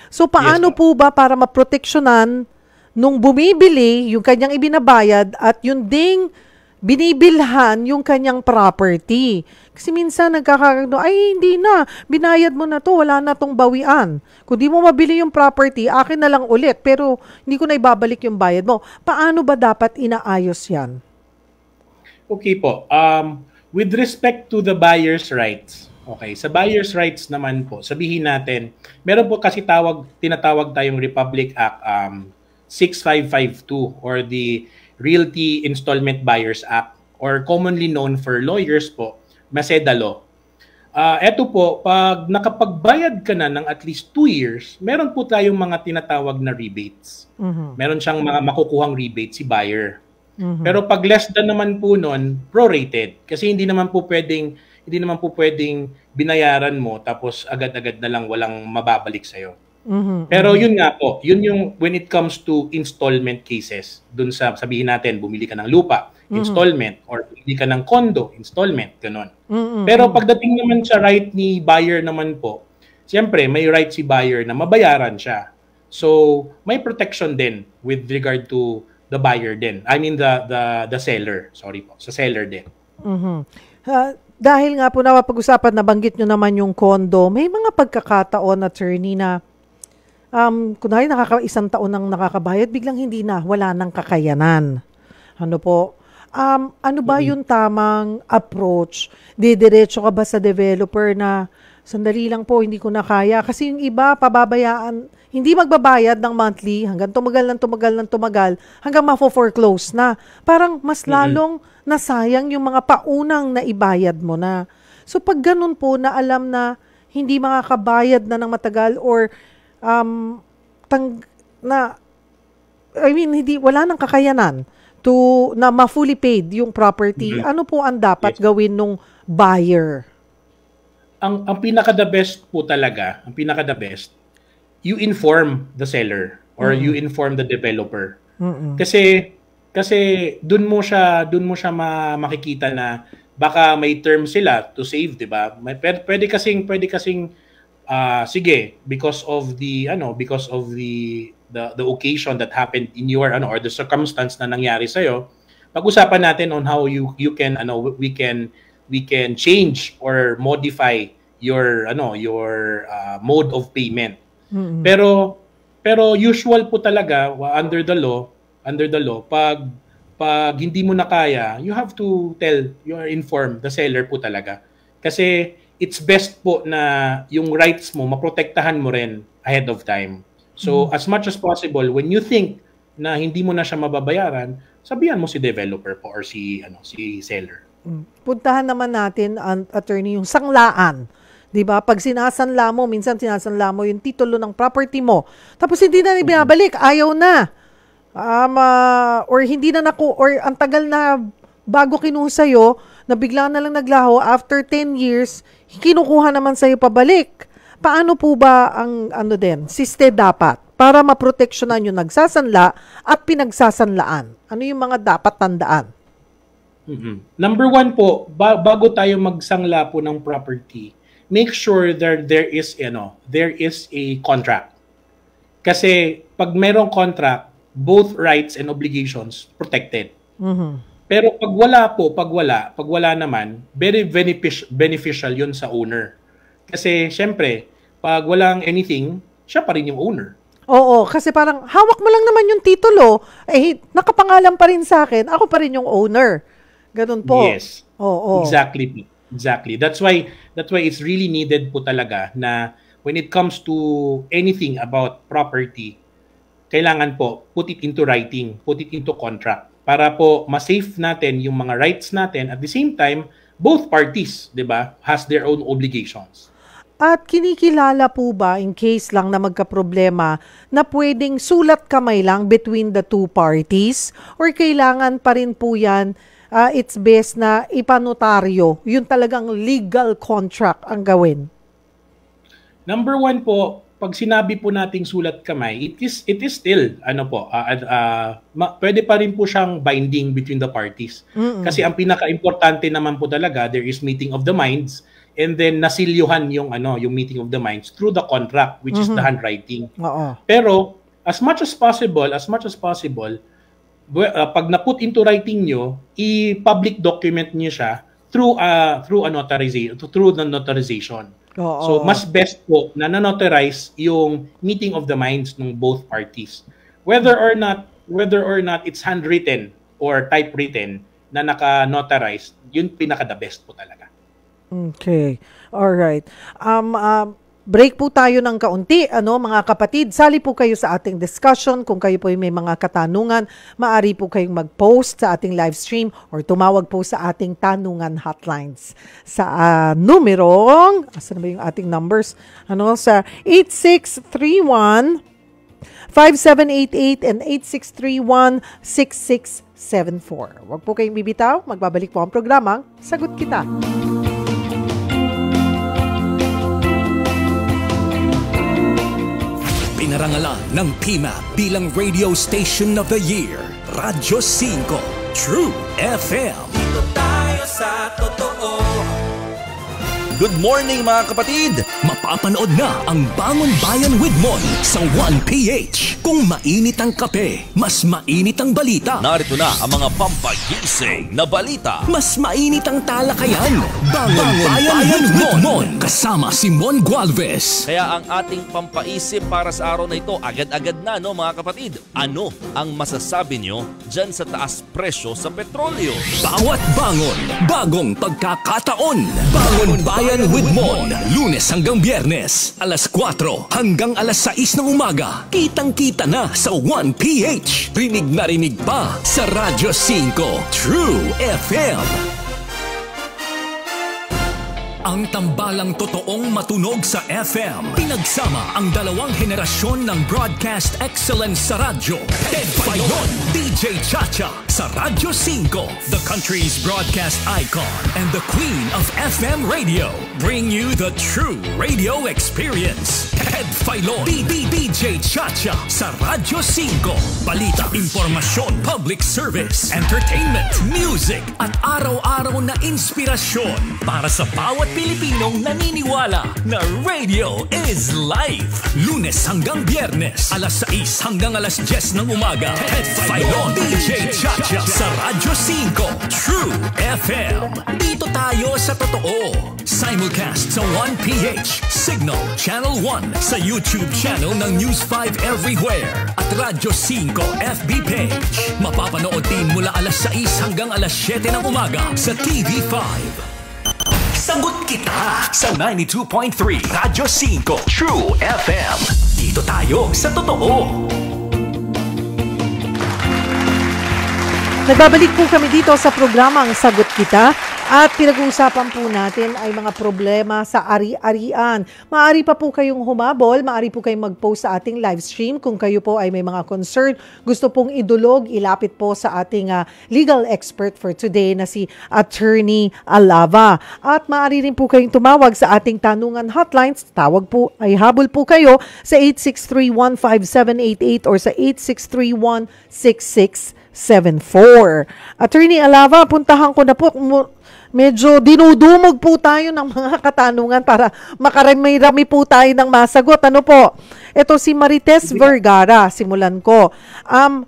S3: So, paano po ba para maproteksyonan nung bumibili yung kanyang ibinabayad at yung ding binibilhan yung kanyang property? Kasi minsan hindi na, binayad mo na to, wala na tong bawian. Kung di mo mabili yung property, akin na lang ulit, pero hindi ko na ibabalik yung bayad mo. Paano ba dapat inaayos yan?
S4: Okay po. With respect to the buyer's rights, okay, sa buyer's rights naman po, sabihin natin, meron po kasi tinatawag tayong Republic Act 6552 or the Realty Installment Buyers Act, or commonly known for lawyers po, Maseda Law. Eto po, pag nakapagbayad ka na ng at least 2 years, meron po tayong mga tinatawag na rebates. Meron siyang mga makukuhang rebate si buyer. Pero pag less than naman po nun, prorated. Kasi hindi naman po pwedeng binayaran mo tapos agad-agad na lang walang mababalik sa'yo. Pero yun nga po, yun yung when it comes to installment cases, dun sa sabihin natin, bumili ka ng lupa, installment, or bumili ka ng condo, installment, ganon. Pero pagdating naman sa right ni buyer naman po, siyempre may right si buyer na mabayaran siya. So, may protection din with regard to the buyer din. I mean the seller. Sorry po, sa seller din.
S3: Dahil nga po napag-usapan, nabanggit nyo naman yung condo, may mga pagkakataon, attorney, na kunwari isang taon nang nakakabayad, biglang hindi na, wala nang kakayanan. Ano po? Ano ba yung tamang approach? Didiretso ka ba sa developer na sandali lang po, hindi ko na kaya? Kasi yung iba, pababayaan, hindi magbabayad ng monthly hanggang tumagal hanggang mafo-foreclose na. Parang mas lalong nasayang yung mga paunang na ibayad mo na. So pag ganun po na alam na hindi makakabayad na ng matagal or wala nang kakayanan na ma-fully paid yung property, ano po ang dapat gawin nung buyer?
S4: Ang pinaka-the best po talaga, you inform the seller or you inform the developer. Kasi doon mo siya makikita na baka may term sila to save, 'di ba? Pwede kasing sige, because of the occasion that happened in your or the circumstance na nangyari sa iyo, pag-usapan natin on how you can we can change or modify your mode of payment. Pero usual po talaga under the law pag hindi mo na kaya, you have to inform the seller po talaga. Kasi it's best po na yung rights mo maprotektahan mo rin ahead of time. So as much as possible, when you think na hindi mo na siya mababayaran, sabihan mo si developer po or si seller.
S3: Puntahan naman natin, attorney, yung sanglaan. 'Di ba? Pag minsan sinasanla mo yung titulo ng property mo. Tapos hindi na binabalik, ayaw na. Or hindi na or ang tagal na bago kinuha sa'yo, na bigla na lang naglaho, after 10 years, kinukuha naman sa'yo pabalik. Paano po ba ang siste dapat para maproteksyonan yung nagsasanla at pinagsasanlaan? Ano yung mga dapat tandaan?
S4: Number 1 po, bago tayo magsangla po ng property, make sure that there is a contract. Kasi pag mayroong contract, both rights and obligations protected. Pero pag wala naman, very beneficial yun sa owner. Kasi syempre, pag walang anything, siya pa rin yung owner.
S3: Oo, kasi parang hawak mo lang naman yung titulo, nakapangalan pa rin sa akin, ako pa rin yung owner. Ganun po.
S4: Yes. Oo. Exactly. That's why it's really needed po talaga na when it comes to anything about property, kailangan po put it into writing, put it into contract para po ma-safe natin yung mga rights natin. At the same time, both parties, 'di ba, has their own obligations.
S3: At kinikilala po ba, in case lang na magka-problema, na pwedeng sulat kamay lang between the two parties? Or kailangan pa rin po yan, it's best na ipanotaryo, yung talagang legal contract ang gawin?
S4: Number 1 po, pag sinabi po nating sulat kamay, it is still, pwede pa rin po siyang binding between the parties. Kasi ang pinaka-importante naman po talaga, there is meeting of the minds, and then nasilyuhan yung meeting of the minds through the contract, which is the handwriting. Pero as much as possible, pag na-put into writing nyo, i-public document nyo siya through the notarization. So mas best po na notarize yung meeting of the minds ng both parties. Whether or not it's handwritten or typewritten na naka-notarize, yun pinaka-the best po talaga.
S3: Okay. All right. Break po tayo ng kaunti, mga kapatid. Sali po kayo sa ating discussion. Kung kayo po may mga katanungan, maaari po kayong mag-post sa ating live stream or tumawag po sa ating tanungan hotlines. Sa numerong, asan ba yung ating numbers? Sa 8631-5788 and 8631-6674. Huwag po kayong bibitaw. Magbabalik po ang programang Sagot Kita.
S2: Pinarangalan ng PIMA bilang Radio Station of the Year, Radyo 5, True FM. Dito tayo sa totoo. Good morning mga kapatid! Mapapanood na ang Bangon Bayan with Mon sa 1PH. Kung mainit ang kape, mas mainit ang balita.
S9: Narito na ang mga pampagising na balita.
S2: Mas mainit ang talakayan. Bangon Bayan with Mon. Kasama si Mon Gualvez.
S9: Kaya ang ating pampaisip para sa araw na ito, agad-agad na mga kapatid. Ano ang masasabi nyo dyan sa taas presyo sa petrolyo?
S2: Bawat bangon, bagong pagkakataon. Bangon Bayan with Mon, Lunes hanggang Biyernes, alas 4 hanggang alas 6 ng umaga. Kitang-kita na sa 1PH. Rinig na rinig pa sa Radyo 5 True FM. Ang tambalang totoong matunog sa FM. Pinagsama ang dalawang henerasyon ng broadcast excellence sa radyo. Ted Filon, DJ Chacha sa Radyo 5, the country's broadcast icon and the queen of FM radio. Bring you the true radio experience. Ted Filon, DJ Chacha sa Radyo 5. Balita, impormasyon, public service, entertainment, music at araw-araw na inspirasyon para sa bawat Pilipinong naniniwala na radio is life. Lunes hanggang Biyernes, alas 6 hanggang alas 10 ng umaga. Ted Filon, DJ Chacha sa Radyo 5 True FM. Dito tayo sa totoo. Simulcast sa 1PH, Signal, Channel 1, sa YouTube channel ng News 5 Everywhere at Radyo 5 FB page. Mapapanood din mula alas 6 hanggang alas 7 ng umaga sa TV5. Sagot kita sa 92.3 Radyo 5 True FM. Dito tayo sa totoo.
S3: Nagbabalik po kami dito sa programang Sagot Kita at pinag-uusapan po natin ay mga problema sa ari-arian. Maaari pa po kayong humabol, maaari po kayong mag-post sa ating live stream kung kayo po ay may mga concern. Gusto pong idulog, ilapit po sa ating legal expert for today na si Attorney Alava. At maaari rin po kayong tumawag sa ating tanungan hotlines. Tawag po ay habol po kayo sa 863-15788 or sa 863-16674. Attorney Alava, puntahan ko na po. Medyo dinudumog po tayo ng mga katanungan para makarami-rami po tayo ng masagot. Ano po? Ito si Marites Vergara, simulan ko.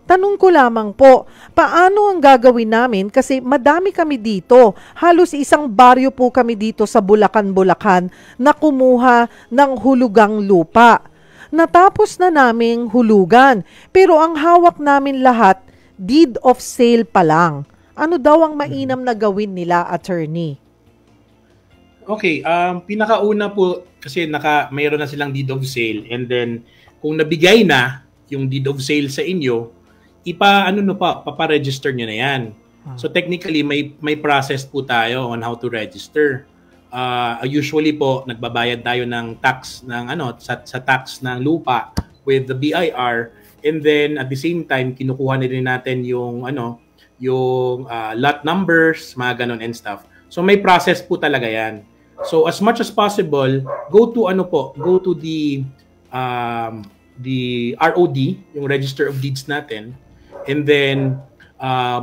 S3: Tanong ko lamang po, paano ang gagawin namin? Kasi madami kami dito. Halos isang baryo po kami dito sa Bulacan na kumuha ng hulugang lupa. Natapos na naming hulugan, pero ang hawak namin lahat, deed of sale pa lang. Ano daw ang mainam na gawin nila, attorney?
S4: Okay, pinakauna po kasi mayroon na silang deed of sale, and then kung nabigay na yung deed of sale sa inyo, paparegister nyo na yan. So technically may process po tayo on how to register. Usually po nagbabayad tayo ng tax ng sa tax ng lupa with the BIR. And then at the same time kinukuha na rin natin yung lot numbers, mga ganun and stuff. So may process po talaga 'yan. So as much as possible, go to the ROD, yung Register of Deeds natin, and then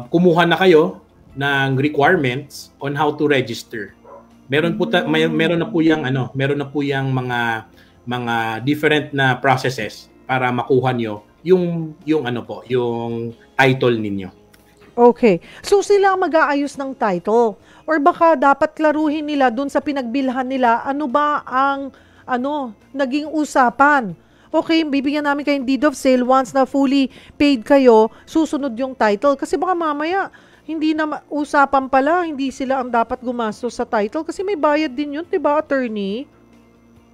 S4: kumuha na kayo ng requirements on how to register. Meron na po yung mga different na processes para makuha nyo yung title ninyo.
S3: Okay. So sila mag-aayos ng title or baka dapat klaruhin nila dun sa pinagbilhan nila ano ba ang naging usapan. Okay, bibigyan namin kayong deed of sale once na fully paid kayo, susunod yung title kasi baka mamaya hindi na usapan pala, hindi sila ang dapat gumastos sa title kasi may bayad din yun, 'di ba, attorney?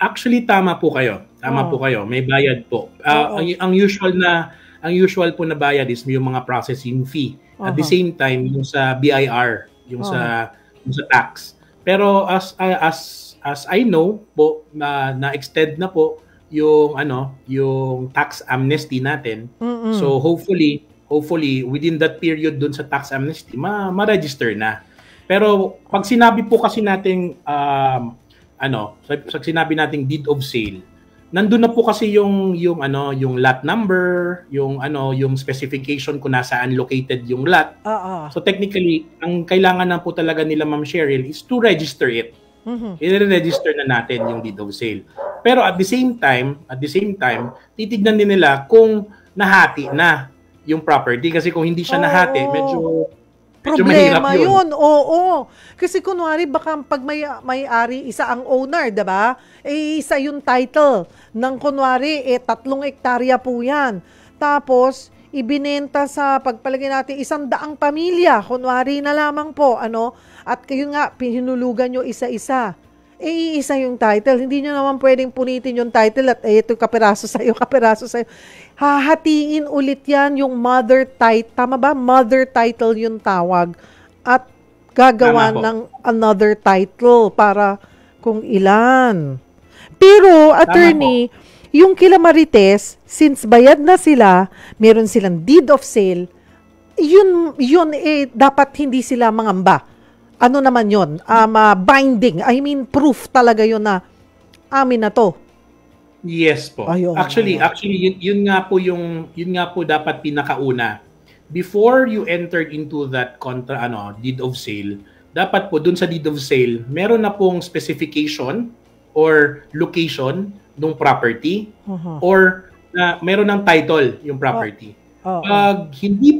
S4: Actually, tama po kayo. Po kayo. May bayad po. Ang usual po na bayad is yung mga processing fee. At the same time, yung sa BIR, yung sa tax. Pero as I know po na-extend na po yung tax amnesty natin. So hopefully within that period dun sa tax amnesty ma-register na. Pero pag sinabi po kasi nating pag sinabi nating deed of sale, nandun na po kasi yung lot number, yung specification kung nasaan located yung lot. So technically, ang kailangan na po talaga nila Ma'am Cheryl is to register it. I-register na natin yung deed of sale. Pero at the same time, titignan din nila kung nahati na yung property. Kasi kung hindi siya nahati, medyo
S3: problema yun. Oo. Kasi kunwari, baka pag may-ari, isa ang owner, diba? Isa yung title ng kunwari, 3 hektarya po yan. Tapos, ibinenta sa pagpalagay natin 100 pamilya, kunwari na lamang po, at kayo nga, pinulugan nyo isa-isa. Isa yung title. Hindi nyo naman pwedeng punitin yung title at ito kapiraso sa'yo. Hahatiin ulit yan yung mother title. Tama ba? Mother title yung tawag. At gagawa ng another title para kung ilan. Pero, attorney, yung kila Marites, since bayad na sila, meron silang deed of sale, yun dapat hindi sila mangamba. Ano naman yun? Binding. I mean, proof talaga yun na amin na to.
S4: Yes po. Actually, yun nga po dapat pinakauna. Before you entered into that deed of sale, dapat po dun sa deed of sale, meron na pong specification or location ng property or meron ng title yung property. Pag hindi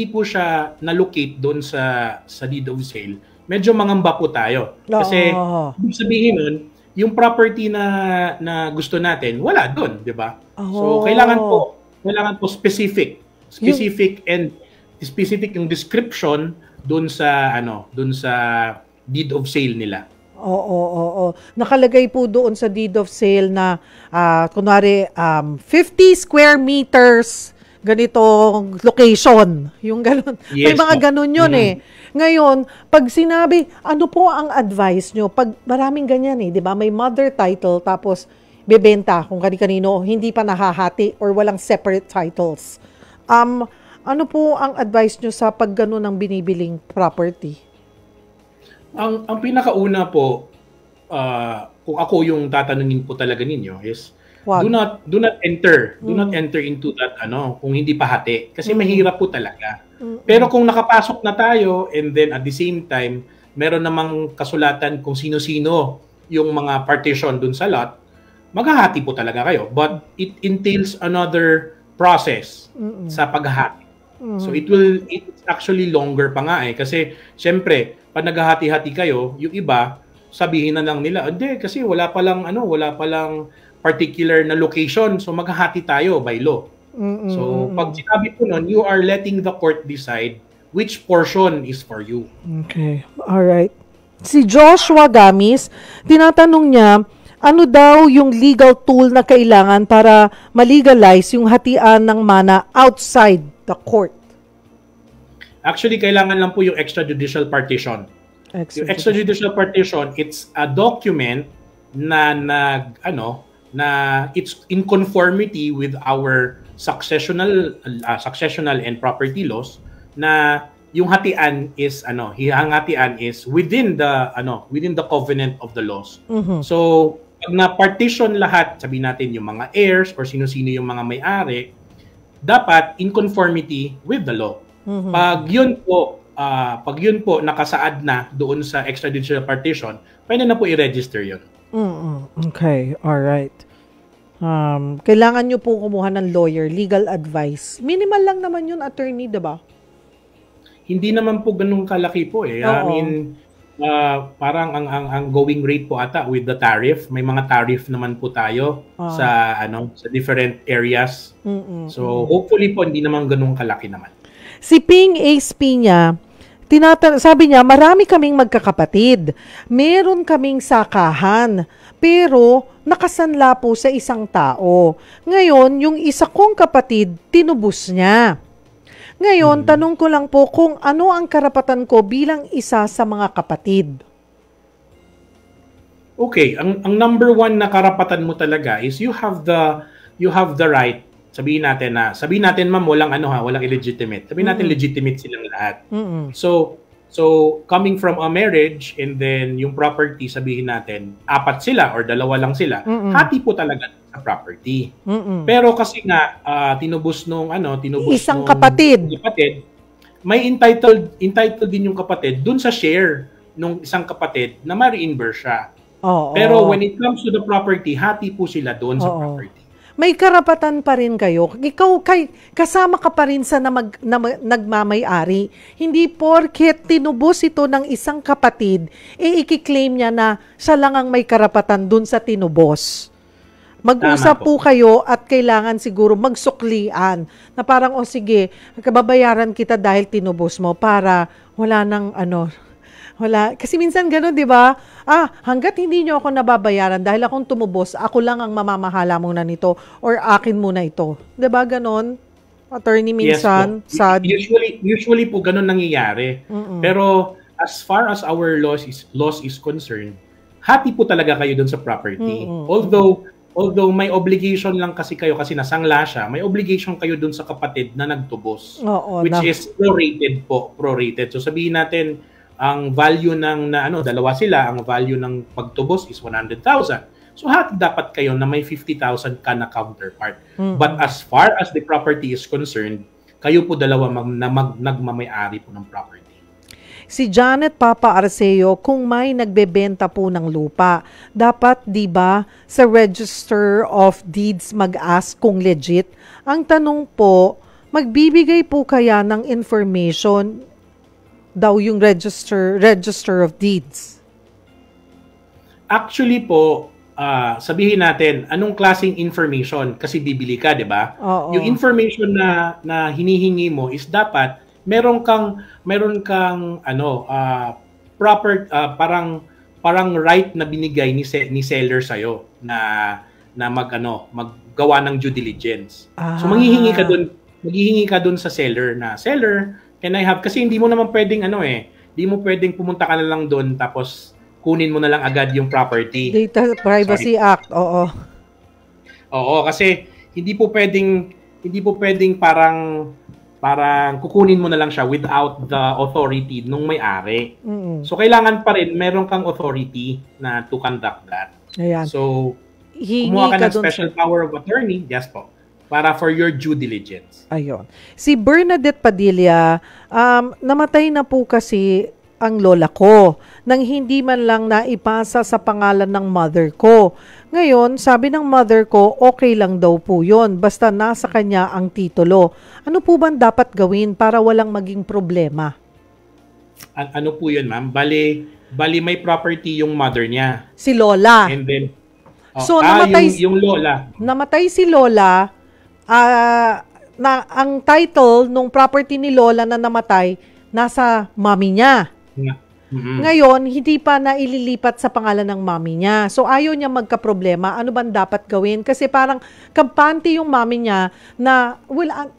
S4: po siya na-locate doon sa deed of sale, medyo mangamba po tayo. Kasi ibig sabihin nun, yung property na gusto natin, wala doon, di ba? So kailangan po specific and specific yung description doon sa deed of sale nila.
S3: Oo. Nakalagay po doon sa deed of sale na kunwari 50 square meters ganitong location. Yung ganun. Yes, may mga ganun yun Ngayon, pag sinabi, ano po ang advice nyo? Pag maraming ganyan di ba? May mother title, tapos bebenta kung kani-kanino, hindi pa nahahati or walang separate titles. Ano po ang advice nyo sa pag ganun ng binibiling property?
S4: Ang pinakauna po, kung ako yung tatanungin po talaga ninyo is, do not enter into that kung hindi pa hati kasi mahirap po talaga. Pero kung nakapasok na tayo and then at the same time meron namang kasulatan kung sino-sino yung mga partition dun sa lot, maghahati po talaga kayo, but it entails another process sa paghahati. So it's actually longer pa nga kasi syempre pag naghahati-hati kayo, yung iba sabihin na lang nila, hindi kasi wala palang particular na location, so maghahati tayo by law. So pag sinabi po nun, you are letting the court decide which portion is for you.
S3: Okay, alright. Si Joshua Gamis, tinatanong niya, ano daw yung legal tool na kailangan para malegalize yung hatian ng mana outside the court?
S4: Actually, kailangan lang po yung extrajudicial partition. Yung extrajudicial partition, it's a document na it's in conformity with our successional and property laws na yung hatian is within the covenant of the laws. So pag na-partition lahat, sabihin natin yung mga heirs or sino-sino yung mga may-ari, dapat in conformity with the law. Pag yun po nakasaad na doon sa extrajudicial partition, pwede na po i-register yun.
S3: Okay, alright. Kailangan nyo po kumuha ng lawyer, legal advice. Minimal lang naman yun, attorney, diba?
S4: Hindi naman po ganun kalaki po I mean, parang ang going rate po ata with the tariff, may mga tariff naman po tayo sa different areas. So hopefully po hindi naman ganun kalaki naman.
S3: Si Ping Ace Piña, sabi niya, marami kaming magkakapatid. Meron kaming sakahan. Pero nakasanla po sa isang tao. Ngayon, yung isa kong kapatid, tinubos niya. Ngayon, tanong ko lang po kung ano ang karapatan ko bilang isa sa mga kapatid.
S4: Okay, ang number one na karapatan mo talaga is you have the right. Sabihin natin ma'am, walang illegitimate. Sabihin natin legitimate silang lahat. So coming from a marriage and then yung property, sabihin natin 4 sila or 2 lang sila. Hati po talaga sa property. Pero kasi nga tinubos
S3: isang
S4: nung
S3: kapatid,
S4: may entitled din yung kapatid dun sa share nung isang kapatid na ma-reimburse siya.
S3: Oo.
S4: Pero when it comes to the property, hati po sila doon sa property.
S3: May karapatan pa rin kayo. Ikaw, kasama ka pa rin sa nagmamay-ari. Hindi porket tinubos ito ng isang kapatid, i-claim niya na siya lang ang may karapatan dun sa tinubos. Mag-usap po kayo at kailangan siguro magsuklian na parang, sige, babayaran kita dahil tinubos mo para wala nang wala. Kasi minsan gano'n, di ba? Hanggat hindi nyo ako nababayaran dahil akong tumubos, ako lang ang mamamahala muna nito or akin muna ito. Di ba gano'n? Attorney, minsan,
S4: yes,
S3: sad.
S4: Usually po gano'n nangyayari. Pero as far as our laws is concerned, hati po talaga kayo dun sa property. Although may obligation lang kasi kayo kasi nasangla siya, may obligation kayo dun sa kapatid na nagtubos. Which is prorated. So sabihin natin, ang value ng dalawa sila, ang value ng pagtubos is 100,000. So hati dapat kayo na may 50,000 ka na counterpart. But as far as the property is concerned, kayo po dalawa nagmamay-ari po ng property.
S3: Si Janet Papa Arceo, kung may nagbebenta po ng lupa, dapat 'di ba sa Register of Deeds mag-ask kung legit? Ang tanong po, magbibigay po kaya ng information daw yung Register of Deeds?
S4: Actually po, sabihin natin, anong klaseng information? Kasi bibili ka, di ba? Yung information na hinihingi mo is dapat meron kang parang right na binigay ni seller sa'yo na maggawa ng due diligence. So maghihingi ka dun sa seller na, seller, can I have, kasi hindi mo naman pwedeng hindi mo pwedeng pumunta ka na lang doon tapos kunin mo na lang agad yung property.
S3: Data Privacy Act, oo.
S4: Oo, kasi hindi po pwedeng parang kukunin mo na lang siya without the authority nung may-ari. So kailangan pa rin meron kang authority na to conduct that.
S3: Ayan.
S4: So kumuha ka ng special power of attorney, yes po, para for your due diligence.
S3: Ayun. Si Bernadette Padilla, namatay na po kasi ang lola ko nang hindi man lang naipasa sa pangalan ng mother ko. Ngayon, sabi ng mother ko, okay lang daw po yun, basta nasa kanya ang titulo. Ano po ba dapat gawin para walang maging problema?
S4: Ano po yun, ma'am? Bali may property yung mother niya.
S3: Si lola.
S4: And then,
S3: so, namatay,
S4: yung lola.
S3: Namatay si lola, na ang title nung property ni lola na namatay, nasa mami niya. Ngayon, hindi pa naililipat sa pangalan ng mami niya. So, ayaw niya magka-problema. Ano bang dapat gawin? Kasi parang kampante yung mami niya na,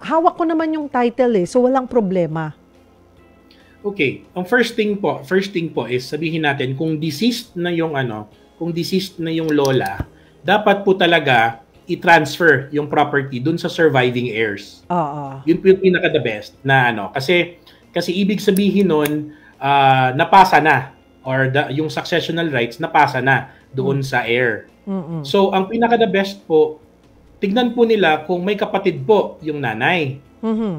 S3: hawak ko naman yung title so walang problema.
S4: Okay. Ang first thing po is sabihin natin kung deceased na yung lola, dapat po talaga i-transfer yung property dun sa surviving heirs. Yun po yung pinaka-the best na kasi ibig sabihin nun, napasa na or yung successional rights napasa na doon sa heir. So ang pinaka the best po, tignan po nila kung may kapatid po yung nanay.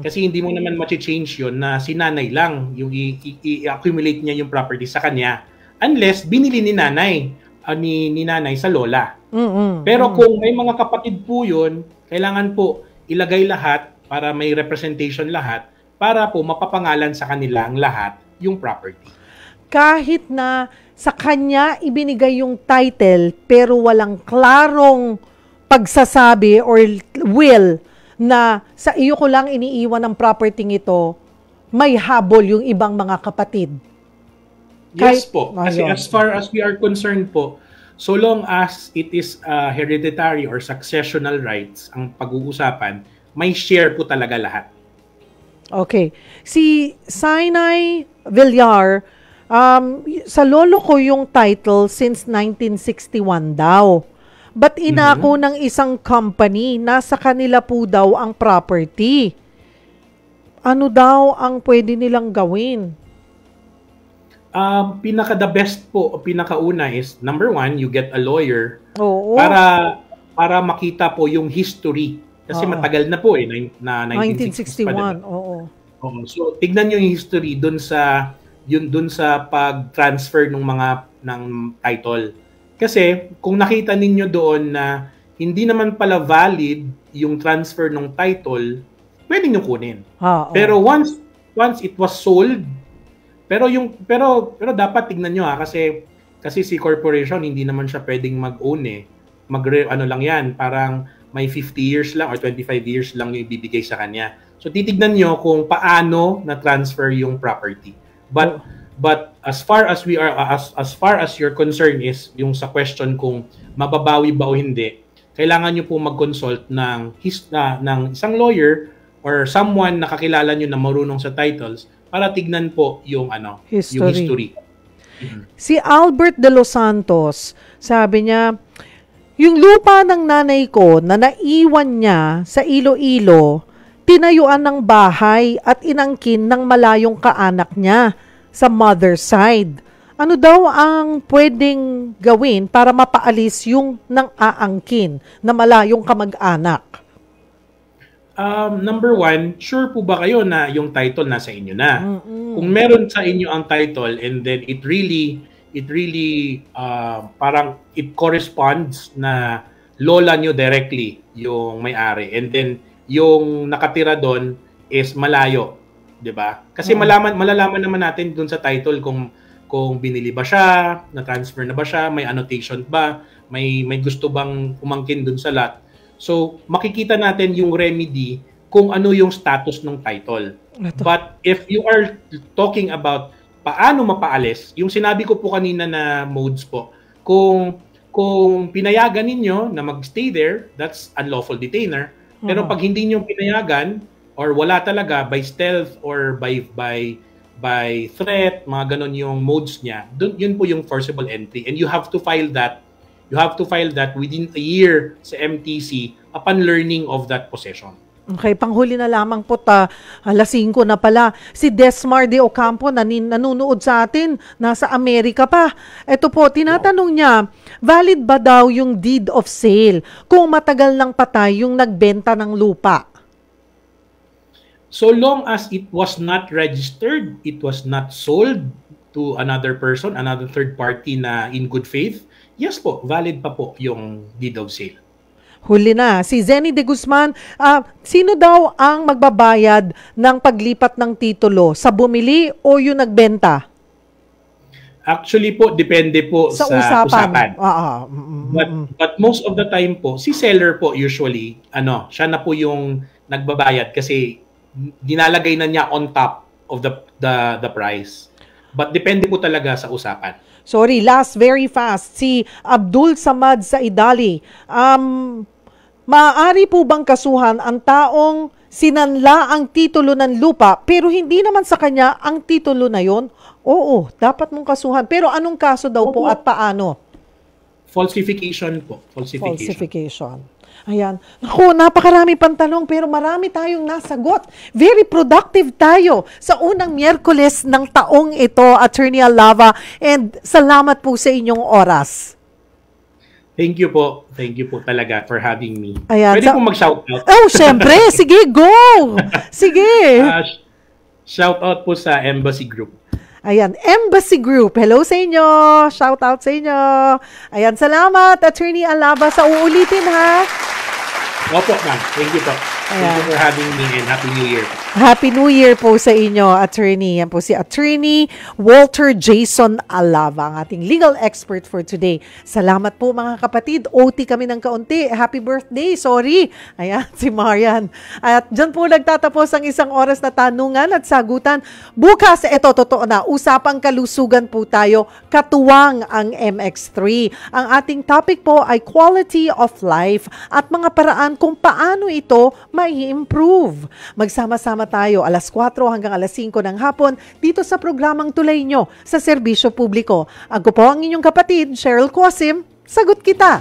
S4: Kasi hindi mo naman ma-change yun na si nanay lang yung i-accumulate niya yung property sa kanya unless binili ni nanay ni nanay sa lola. Pero kung may mga kapatid po yun, kailangan po ilagay lahat para may representation lahat para po mapapangalan sa kanila ang lahat yung property.
S3: Kahit na sa kanya ibinigay yung title pero walang klarong pagsasabi or will na sa iyo ko lang iniiwan ang property ito, may habol yung ibang mga kapatid.
S4: Yes po. Kasi as far as we are concerned po, so long as it is hereditary or successional rights ang pag-uusapan, may share po talaga lahat.
S3: Okay. Si Sinai Villar, sa lolo ko yung title since 1961 daw. But inako ng isang company, nasa kanila po daw ang property. Ano daw ang pwede nilang gawin?
S4: Pinaka-the best po, pinaka-una is, number one, you get a lawyer. Para makita po yung history. Kasi matagal na po 1961.
S3: Oo.
S4: So, tignan nyo yung history dun sa yun dun sa pag-transfer ng title. Kasi kung nakita ninyo doon na hindi naman pala valid yung transfer ng title, pwede nyo kunin. Pero once it was sold, pero dapat tignan nyo kasi si corporation hindi naman siya pwedeng mag-own ano lang yan, parang may 50 years lang or 25 years lang yung ibibigay sa kanya. So titignan nyo kung paano na-transfer yung property. But as far as your concern is yung sa question kung mababawi ba o hindi, kailangan nyo po mag-consult ng isang lawyer or someone na kakilala nyo na marunong sa titles para tignan po yung history.
S3: Si Albert de los Santos, sabi niya, yung lupa ng nanay ko na naiwan niya sa Iloilo, tinayuan ng bahay at inangkin ng malayong kaanak niya sa mother's side. Ano daw ang pwedeng gawin para mapaalis yung nang aangkin na malayong kamag-anak?
S4: Number one, sure po ba kayo na yung title nasa inyo na? Kung meron sa inyo ang title and then it really parang it corresponds na lola nyo directly yung may-ari and then yung nakatira doon is malayo, 'di ba? Kasi malalaman naman natin doon sa title kung binili ba siya, na-transfer na ba siya, may annotation ba, may gusto bang umangkin doon sa lot. So makikita natin yung remedy kung ano yung status ng title. But if you are talking about paano mapaalis, yung sinabi ko po kanina na modes po, kung pinayagan ninyo na magstay there, that's unlawful detainer. Pero pag hindi nyo pinayagan or wala talaga by stealth or by threat, mga ganon yung modes niya, yun po yung forcible entry. And you have to file that within a year sa MTC upon learning of that possession.
S3: Okay, panghuli na lamang po, alas 5 na pala. Si Desmar de Ocampo nanonood sa atin, nasa Amerika pa. Ito po, tinatanong niya, valid ba daw yung deed of sale kung matagal nang patay yung nagbenta ng lupa?
S4: So long as it was not registered, it was not sold to another person, another third party na in good faith, yes po, valid pa po yung deed of sale.
S3: Huli na, si Zenny de Guzman, sino daw ang magbabayad ng paglipat ng titulo? Sa bumili o yung nagbenta?
S4: Actually po, depende po sa usapan. But most of the time po, si seller po usually, siya na po yung nagbabayad kasi dinalagay na niya on top of the price. But depende po talaga sa usapan.
S3: Sorry, last very fast. Si Abdul Samad sa Idali. Maaari po bang kasuhan ang taong sinanla ang titulo ng lupa pero hindi naman sa kanya ang titulo na yon? Oo, dapat mong kasuhan. Pero anong kaso daw po at paano?
S4: Falsification po.
S3: Falsification. Ayan. Naku, napakarami pang tanong pero marami tayong nasagot. Very productive tayo sa unang Miyerkules ng taong ito, Attorney Alava. And salamat po sa inyong oras.
S4: Thank you po. Thank you po talaga for having me.
S3: Ayan,
S4: pwede po mag-shoutout?
S3: Oh, syempre. Sige, go! Sige.
S4: Shoutout po sa Embassy Group.
S3: Ayan, Embassy Group. Hello sa inyo. Shout out sa inyo. Ayan, salamat, Attorney Alava. Sa uulitin, ha?
S4: Opo, ma'am. Thank you po. Thank you for having me and Happy New Year.
S3: Happy New Year po sa inyo, Attorney. Yan po si Attorney Walter Jason Alava, ang ating legal expert for today. Salamat po mga kapatid. OT kami ng kaunti. Happy birthday. Sorry. Ayan, si Marian. At dyan po nagtatapos ang isang oras na tanungan at sagutan. Bukas, eto, totoo na, usapang kalusugan po tayo. Katuwang ang MX3. Ang ating topic po ay quality of life at mga paraan kung paano ito mai-improve. Magsama-sama tayo alas 4 hanggang alas 5 ng hapon dito sa programang Tulay Nyo sa Serbisyo Publiko. Ako po ang inyong kapatid, Cheryl Quasim. Sagot kita!